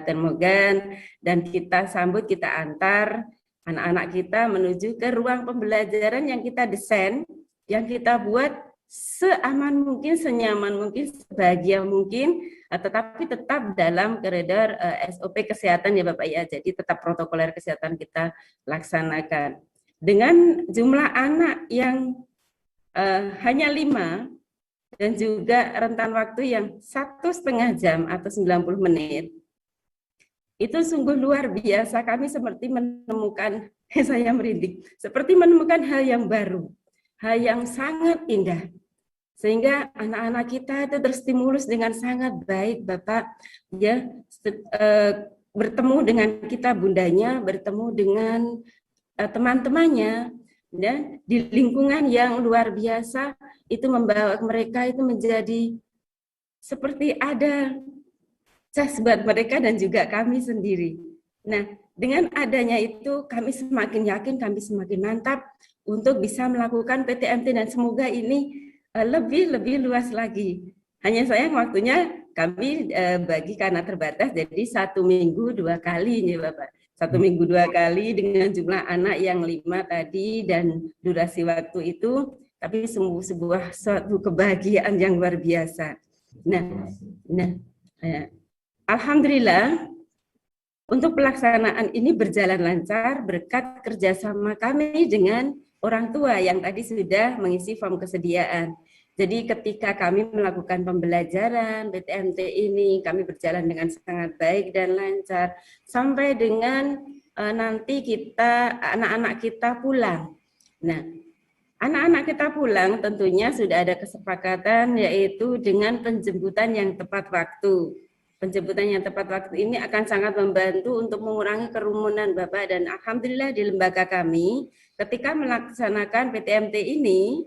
Speaker 7: termogan, dan kita sambut, kita antar anak-anak kita menuju ke ruang pembelajaran yang kita desain, yang kita buat seaman mungkin, senyaman mungkin, sebahagia mungkin, tetapi tetap dalam koridor SOP kesehatan ya Bapak ya. Jadi tetap protokoler kesehatan kita laksanakan. Dengan jumlah anak yang hanya 5 dan juga rentan waktu yang 1,5 jam atau 90 menit, itu sungguh luar biasa. Kami seperti menemukan, saya merinding, seperti menemukan hal yang baru, hal yang sangat indah. Sehingga anak-anak kita itu terstimulus dengan sangat baik, Bapak, ya, bertemu dengan kita bundanya, bertemu dengan teman-temannya, dan di lingkungan yang luar biasa itu membawa mereka itu menjadi seperti ada buat mereka dan juga kami sendiri. Nah, dengan adanya itu kami semakin yakin, kami semakin mantap untuk bisa melakukan PTMT, dan semoga ini lebih luas lagi. Hanya sayang waktunya kami bagi karena terbatas, jadi 1 minggu 2 kali nih Bapak. 1 minggu 2 kali dengan jumlah anak yang 5 tadi dan durasi waktu itu, tapi sebuah suatu kebahagiaan yang luar biasa. Alhamdulillah untuk pelaksanaan ini berjalan lancar berkat kerjasama kami dengan orang tua yang tadi sudah mengisi form kesediaan. Jadi ketika kami melakukan pembelajaran PTMT ini, kami berjalan dengan sangat baik dan lancar sampai dengan nanti anak-anak kita pulang. Nah, anak-anak kita pulang tentunya sudah ada kesepakatan yaitu dengan penjemputan yang tepat waktu. Penjemputan yang tepat waktu ini akan sangat membantu untuk mengurangi kerumunan Bapak, dan alhamdulillah di lembaga kami ketika melaksanakan PTMT ini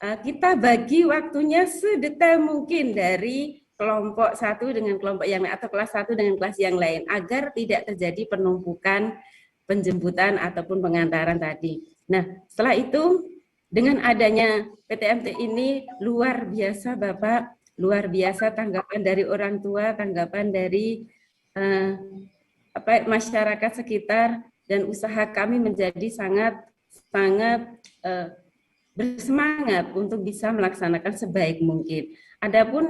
Speaker 7: kita bagi waktunya sedetail mungkin dari kelompok satu dengan kelompok yang lain atau kelas 1 dengan kelas yang lain agar tidak terjadi penumpukan penjemputan ataupun pengantaran tadi. Nah, setelah itu dengan adanya PTMT ini luar biasa Bapak, luar biasa tanggapan dari orang tua, tanggapan dari masyarakat sekitar, dan usaha kami menjadi sangat bersemangat untuk bisa melaksanakan sebaik mungkin. Adapun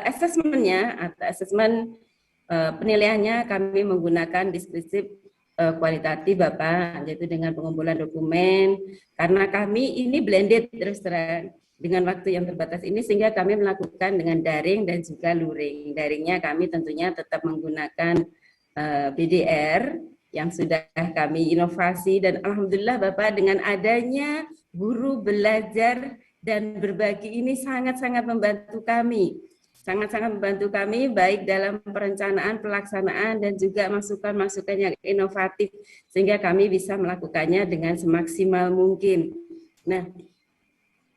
Speaker 7: asesmennya atau asesmen penilaiannya kami menggunakan deskriptif kualitatif Bapak, yaitu dengan pengumpulan dokumen, karena kami ini blended terus terang dengan waktu yang terbatas ini, sehingga kami melakukan dengan daring dan juga luring. Daringnya kami tentunya tetap menggunakan BDR yang sudah kami inovasi, dan alhamdulillah Bapak dengan adanya guru belajar dan berbagi ini sangat-sangat membantu kami. Sangat-sangat membantu kami baik dalam perencanaan, pelaksanaan, dan juga masukan-masukan yang inovatif sehingga kami bisa melakukannya dengan semaksimal mungkin. Nah,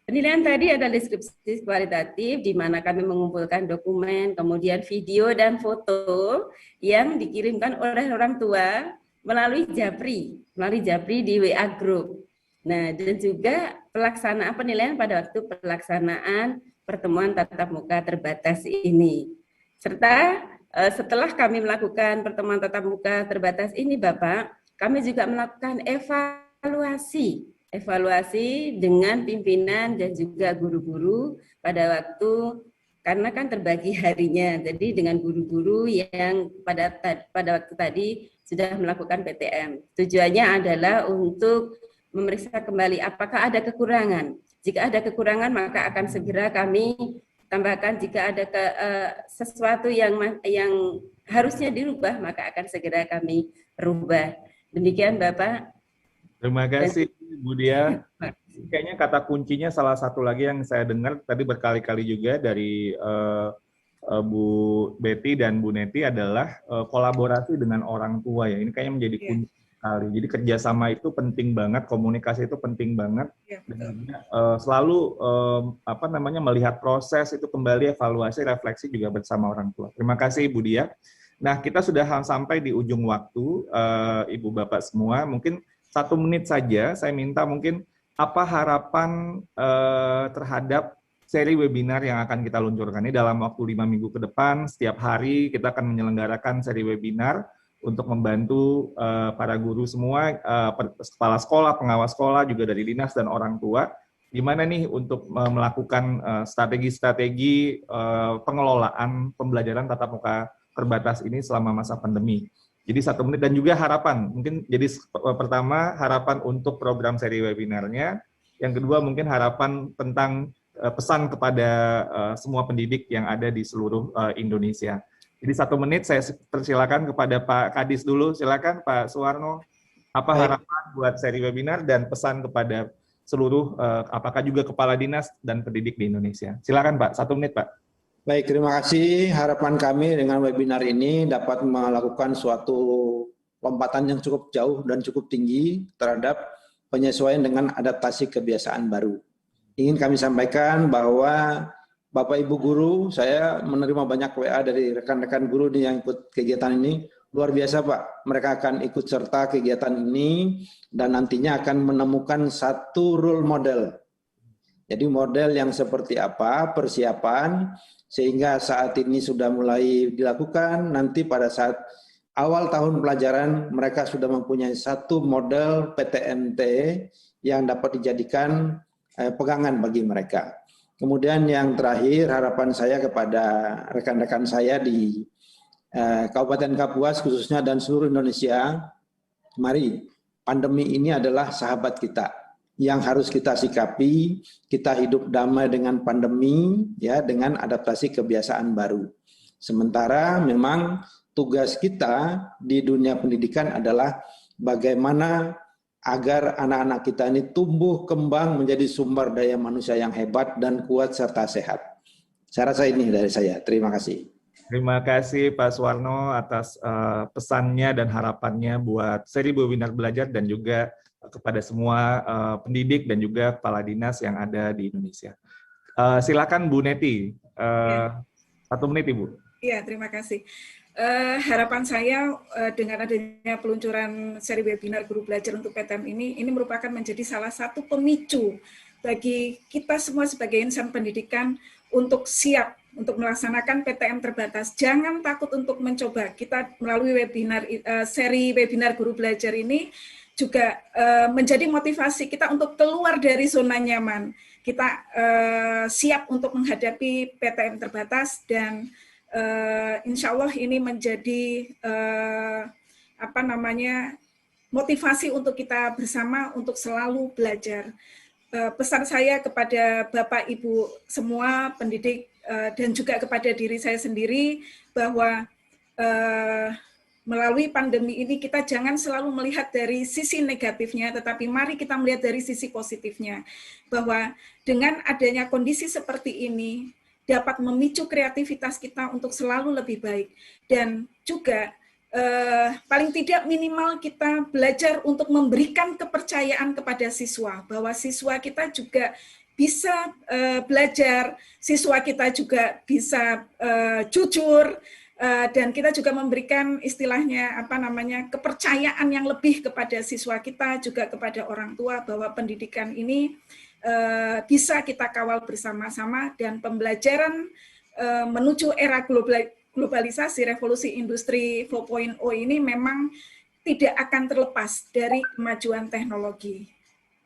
Speaker 7: penilaian tadi adalah deskripsi kualitatif di mana kami mengumpulkan dokumen, kemudian video dan foto yang dikirimkan oleh orang tua melalui Japri di WA Group. Nah, dan juga pelaksanaan penilaian pada waktu pelaksanaan pertemuan tatap muka terbatas ini. Serta setelah kami melakukan pertemuan tatap muka terbatas ini Bapak, kami juga melakukan evaluasi dengan pimpinan dan juga guru-guru pada waktu, karena kan terbagi harinya. Jadi dengan guru-guru yang pada waktu tadi sudah melakukan PTM. Tujuannya adalah untuk memeriksa kembali apakah ada kekurangan. Jika ada kekurangan maka akan segera kami tambahkan. Jika ada sesuatu yang harusnya dirubah maka akan segera kami rubah. Demikian Bapak.
Speaker 11: Terima kasih Bu Dia. Kayaknya kata kuncinya salah satu lagi yang saya dengar tadi berkali-kali juga dari Bu Betty dan Bu Neti adalah kolaborasi dengan orang tua ya. Ini kayaknya menjadi kunci sekali. Jadi kerjasama itu penting banget, komunikasi itu penting banget. Dan selalu melihat proses itu kembali, evaluasi, refleksi juga bersama orang tua. Terima kasih Bu Dia. Nah, kita sudah sampai di ujung waktu, Ibu Bapak semua. Mungkin 1 menit saja, saya minta mungkin apa harapan terhadap seri webinar yang akan kita luncurkan ini dalam waktu 5 minggu ke depan. Setiap hari kita akan menyelenggarakan seri webinar untuk membantu para guru semua, kepala sekolah, pengawas sekolah, juga dari dinas dan orang tua, gimana nih untuk melakukan strategi-strategi pengelolaan pembelajaran tatap muka terbatas ini selama masa pandemi. Jadi 1 menit, dan juga harapan, mungkin jadi pertama harapan untuk program seri webinarnya, yang kedua mungkin harapan tentang pesan kepada semua pendidik yang ada di seluruh Indonesia. Jadi 1 menit saya persilakan kepada Pak Kadis dulu, silakan Pak Suwarno. Apa harapan buat seri webinar dan pesan kepada seluruh, apakah juga kepala dinas dan pendidik di Indonesia? Silakan Pak, 1 menit Pak.
Speaker 13: Baik, terima kasih. Harapan kami dengan webinar ini dapat melakukan suatu lompatan yang cukup jauh dan cukup tinggi terhadap penyesuaian dengan adaptasi kebiasaan baru. Ingin kami sampaikan bahwa Bapak Ibu guru, saya menerima banyak WA dari rekan-rekan guru yang ikut kegiatan ini. Luar biasa Pak, mereka akan ikut serta kegiatan ini dan nantinya akan menemukan satu role model Jadi model yang seperti apa persiapan sehingga saat ini sudah mulai dilakukan, nanti pada saat awal tahun pelajaran mereka sudah mempunyai satu model PTMT yang dapat dijadikan pegangan bagi mereka. Kemudian yang terakhir, harapan saya kepada rekan-rekan saya di Kabupaten Kapuas khususnya dan seluruh Indonesia, mari pandemi ini adalah sahabat kita yang harus kita sikapi, kita hidup damai dengan pandemi ya, dengan adaptasi kebiasaan baru. Sementara memang tugas kita di dunia pendidikan adalah bagaimana agar anak-anak kita ini tumbuh kembang menjadi sumber daya manusia yang hebat dan kuat serta sehat. Saya rasa ini dari saya. Terima kasih.
Speaker 11: Terima kasih Pak Suwarno atas pesannya dan harapannya buat seri webinar belajar dan juga kepada semua pendidik dan juga kepala dinas yang ada di Indonesia. Silakan Bu Neti, 1 menit Ibu.
Speaker 9: Iya, terima kasih. Harapan saya dengan adanya peluncuran seri webinar guru belajar untuk PTM ini merupakan menjadi salah satu pemicu bagi kita semua sebagai insan pendidikan untuk siap untuk melaksanakan PTM terbatas. Jangan takut untuk mencoba. Kita melalui webinar seri webinar guru belajar ini juga menjadi motivasi kita untuk keluar dari zona nyaman. Kita siap untuk menghadapi PTM terbatas dan insya Allah ini menjadi motivasi untuk kita bersama untuk selalu belajar. Pesan saya kepada Bapak Ibu semua pendidik dan juga kepada diri saya sendiri bahwa melalui pandemi ini kita jangan selalu melihat dari sisi negatifnya, tetapi mari kita melihat dari sisi positifnya, bahwa dengan adanya kondisi seperti ini dapat memicu kreativitas kita untuk selalu lebih baik, dan juga paling tidak minimal kita belajar untuk memberikan kepercayaan kepada siswa, bahwa siswa kita juga bisa belajar, siswa kita juga bisa jujur, dan kita juga memberikan istilahnya kepercayaan yang lebih kepada siswa kita, juga kepada orang tua, bahwa pendidikan ini bisa kita kawal bersama-sama, dan pembelajaran menuju era globalisasi revolusi industri 4.0 ini memang tidak akan terlepas dari kemajuan teknologi.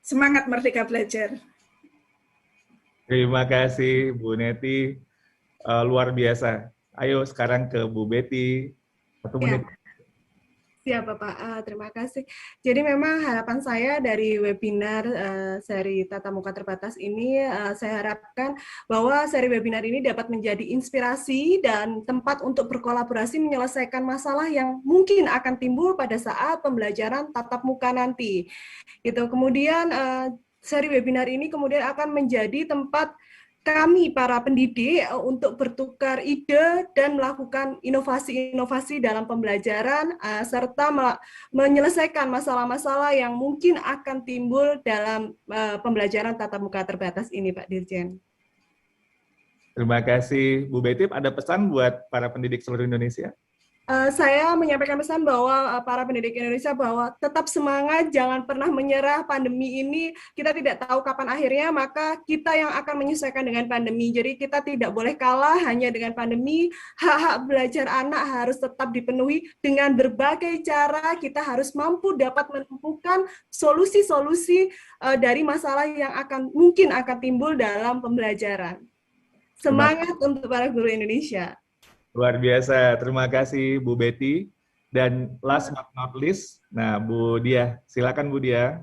Speaker 9: Semangat Merdeka Belajar.
Speaker 11: Terima kasih Bu Neti, luar biasa. Ayo sekarang ke Bu Betty, 1 menit.
Speaker 14: Siap Bapak, terima kasih. Jadi memang harapan saya dari webinar seri tatap muka terbatas ini, saya harapkan bahwa seri webinar ini dapat menjadi inspirasi dan tempat untuk berkolaborasi menyelesaikan masalah yang mungkin akan timbul pada saat pembelajaran tatap muka nanti. Gitu. Kemudian seri webinar ini kemudian akan menjadi tempat kami para pendidik untuk bertukar ide dan melakukan inovasi-inovasi dalam pembelajaran serta menyelesaikan masalah-masalah yang mungkin akan timbul dalam pembelajaran tatap muka terbatas ini, Pak Dirjen.
Speaker 11: Terima kasih Bu Betty. Ada pesan buat para pendidik seluruh Indonesia?
Speaker 14: Saya menyampaikan pesan bahwa para pendidik Indonesia bahwa tetap semangat, jangan pernah menyerah. Pandemi ini kita tidak tahu kapan akhirnya, maka kita yang akan menyesuaikan dengan pandemi. Jadi kita tidak boleh kalah hanya dengan pandemi. Hak-hak belajar anak harus tetap dipenuhi dengan berbagai cara. Kita harus mampu dapat menemukan solusi-solusi dari masalah yang mungkin akan timbul dalam pembelajaran. Semangat untuk para guru Indonesia.
Speaker 11: Luar biasa, terima kasih Bu Betty. Dan last but not least, nah Bu Dia, silakan Bu Dia.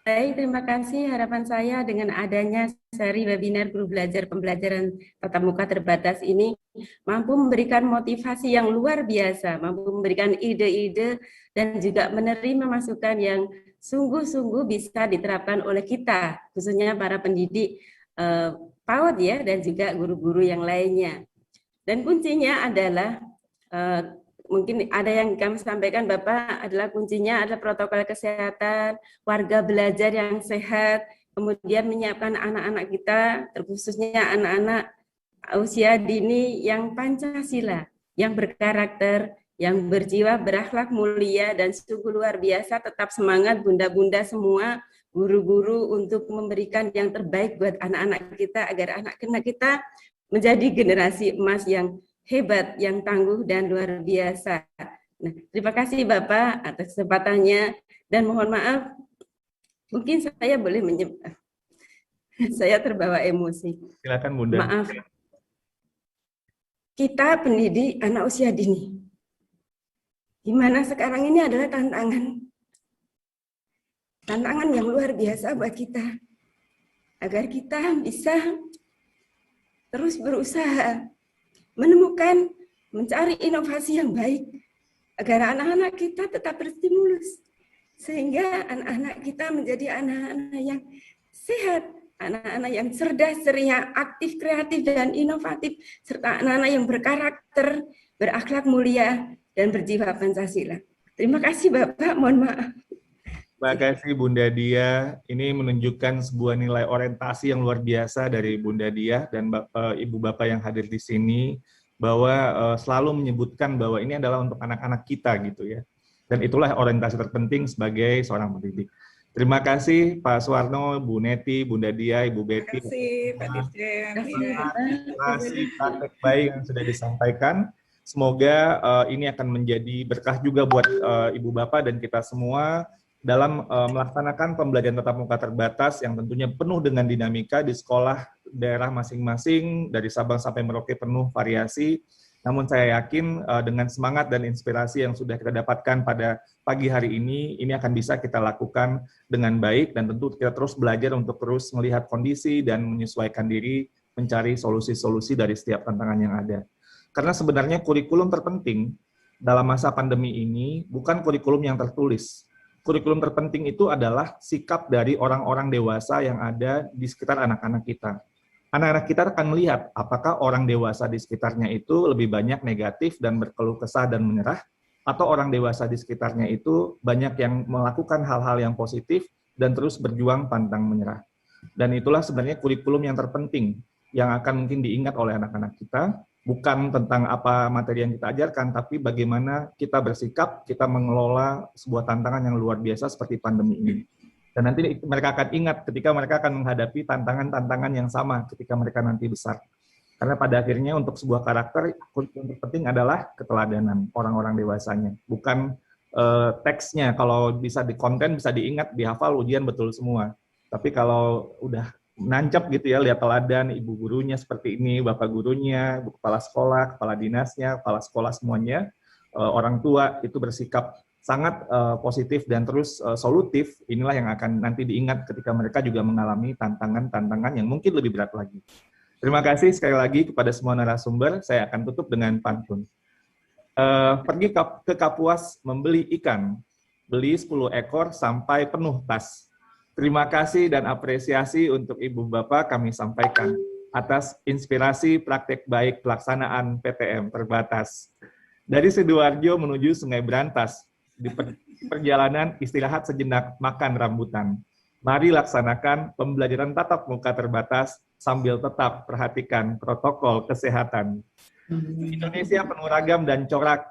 Speaker 7: Baik, terima kasih. Harapan saya dengan adanya seri webinar guru belajar pembelajaran tatap muka terbatas ini mampu memberikan motivasi yang luar biasa, mampu memberikan ide-ide dan juga menerima masukan yang sungguh-sungguh bisa diterapkan oleh kita, khususnya para pendidik PAUD ya, dan juga guru-guru yang lainnya. Dan kuncinya adalah, mungkin ada yang kami sampaikan Bapak, adalah kuncinya adalah protokol kesehatan, warga belajar yang sehat, kemudian menyiapkan anak-anak kita, terkhususnya anak-anak usia dini yang Pancasila, yang berkarakter, yang berjiwa, berakhlak mulia, dan sungguh luar biasa. Tetap semangat Bunda-Bunda semua, guru-guru untuk memberikan yang terbaik buat anak-anak kita agar anak-anak kita menjadi generasi emas yang hebat, yang tangguh dan luar biasa. Nah, terima kasih Bapak atas kesempatannya dan mohon maaf mungkin saya boleh saya terbawa emosi.
Speaker 11: Silakan Bunda.
Speaker 7: Maaf. Kita pendidik anak usia dini. Di mana sekarang ini adalah tantangan yang luar biasa buat kita. Agar kita bisa terus berusaha menemukan, mencari inovasi yang baik. Agar anak-anak kita tetap berstimulus. Sehingga anak-anak kita menjadi anak-anak yang sehat, anak-anak yang cerdas, ceria, aktif, kreatif, dan inovatif, serta anak-anak yang berkarakter, berakhlak mulia, dan berjiwa Pancasila. Terima kasih Bapak, mohon maaf.
Speaker 11: Terima kasih Bunda Dia. Ini menunjukkan sebuah nilai orientasi yang luar biasa dari Bunda Dia dan Ibu Bapak yang hadir di sini, bahwa selalu menyebutkan bahwa ini adalah untuk anak-anak kita gitu ya. Dan itulah orientasi terpenting sebagai seorang pendidik. Terima kasih Pak Suwarno, Bu Neti, Bunda Dia, Ibu Betty.
Speaker 9: Terima kasih Pak Dirjen.
Speaker 11: Terima kasih praktek baik yang sudah disampaikan. Semoga ini akan menjadi berkah juga buat Ibu Bapak dan kita semua dalam melaksanakan pembelajaran tatap muka terbatas yang tentunya penuh dengan dinamika di sekolah daerah masing-masing, dari Sabang sampai Merauke penuh variasi. Namun saya yakin dengan semangat dan inspirasi yang sudah kita dapatkan pada pagi hari ini akan bisa kita lakukan dengan baik, dan tentu kita terus belajar untuk terus melihat kondisi dan menyesuaikan diri, mencari solusi-solusi dari setiap tantangan yang ada. Karena sebenarnya kurikulum terpenting dalam masa pandemi ini bukan kurikulum yang tertulis. Kurikulum terpenting itu adalah sikap dari orang-orang dewasa yang ada di sekitar anak-anak kita. Anak-anak kita akan melihat apakah orang dewasa di sekitarnya itu lebih banyak negatif dan berkeluh kesah dan menyerah, atau orang dewasa di sekitarnya itu banyak yang melakukan hal-hal yang positif dan terus berjuang pantang menyerah. Dan itulah sebenarnya kurikulum yang terpenting yang akan mungkin diingat oleh anak-anak kita, bukan tentang apa materi yang kita ajarkan, tapi bagaimana kita bersikap, kita mengelola sebuah tantangan yang luar biasa seperti pandemi ini. Dan nanti mereka akan ingat ketika mereka akan menghadapi tantangan-tantangan yang sama ketika mereka nanti besar. Karena pada akhirnya untuk sebuah karakter, yang terpenting adalah keteladanan orang-orang dewasanya. Bukan teksnya, kalau bisa di konten, bisa diingat, dihafal, ujian betul semua. Tapi kalau udah nancap gitu ya, lihat teladan, ibu gurunya seperti ini, bapak gurunya, kepala sekolah, kepala dinasnya, kepala sekolah semuanya, orang tua itu bersikap sangat positif dan terus solutif, inilah yang akan nanti diingat ketika mereka juga mengalami tantangan-tantangan yang mungkin lebih berat lagi. Terima kasih sekali lagi kepada semua narasumber. Saya akan tutup dengan pantun. Pergi ke Kapuas membeli ikan, beli 10 ekor sampai penuh tas. Terima kasih dan apresiasi untuk Ibu Bapak kami sampaikan atas inspirasi praktek baik pelaksanaan PTM terbatas. Dari Sidoarjo menuju Sungai Berantas, di perjalanan istirahat sejenak makan rambutan. Mari laksanakan pembelajaran tatap muka terbatas sambil tetap perhatikan protokol kesehatan. Indonesia penuh ragam dan corak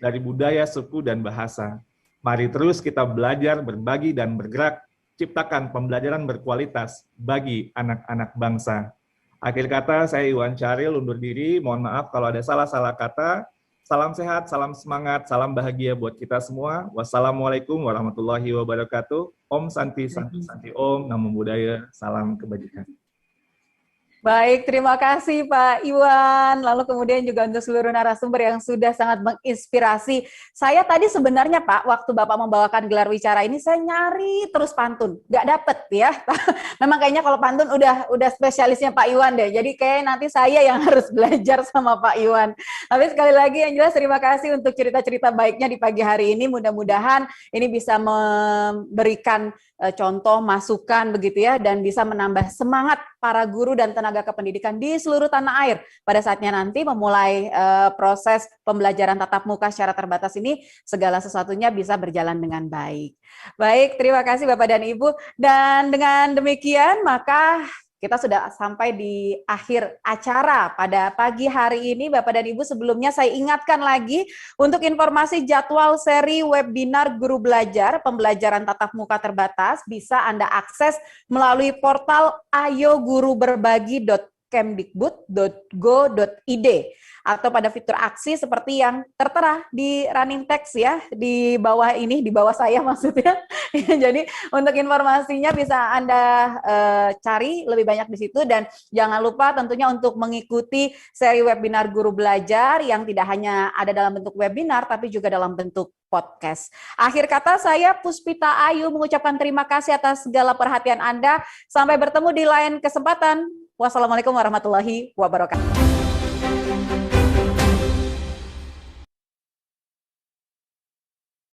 Speaker 11: dari budaya, suku, dan bahasa. Mari terus kita belajar, berbagi, dan bergerak, ciptakan pembelajaran berkualitas bagi anak-anak bangsa. Akhir kata, saya Iwan Syaril undur diri. Mohon maaf kalau ada salah-salah kata. Salam sehat, salam semangat, salam bahagia buat kita semua. Wassalamualaikum warahmatullahi wabarakatuh. Om Santi, Santi, Santi Om, Namo Buddhaya, salam kebajikan.
Speaker 1: Baik, terima kasih Pak Iwan. Lalu kemudian juga untuk seluruh narasumber yang sudah sangat menginspirasi. Saya tadi sebenarnya Pak, waktu Bapak membawakan gelar wicara ini, saya nyari terus pantun. Nggak dapet ya. Memang kayaknya kalau pantun udah spesialisnya Pak Iwan deh. Jadi kayak nanti saya yang harus belajar sama Pak Iwan. Tapi sekali lagi yang jelas terima kasih untuk cerita-cerita baiknya di pagi hari ini. Mudah-mudahan ini bisa memberikan contoh, masukan begitu ya, dan bisa menambah semangat para guru dan tenaga kependidikan di seluruh tanah air pada saatnya nanti memulai proses pembelajaran tatap muka secara terbatas ini, segala sesuatunya bisa berjalan dengan baik. Baik, terima kasih Bapak dan Ibu. Dan dengan demikian maka Kita sudah sampai di akhir acara pada pagi hari ini. Bapak dan Ibu, sebelumnya saya ingatkan lagi untuk informasi jadwal seri webinar Guru Belajar Pembelajaran Tatap Muka Terbatas bisa Anda akses melalui portal ayoguruberbagi.kemdikbud.go.id atau pada fitur aksi seperti yang tertera di running text ya, di bawah ini, di bawah saya maksudnya. Jadi untuk informasinya bisa Anda cari lebih banyak di situ, dan jangan lupa tentunya untuk mengikuti seri webinar Guru Belajar yang tidak hanya ada dalam bentuk webinar tapi juga dalam bentuk podcast. Akhir kata, saya Puspita Ayu mengucapkan terima kasih atas segala perhatian Anda. Sampai bertemu di lain kesempatan. Wassalamualaikum warahmatullahi wabarakatuh.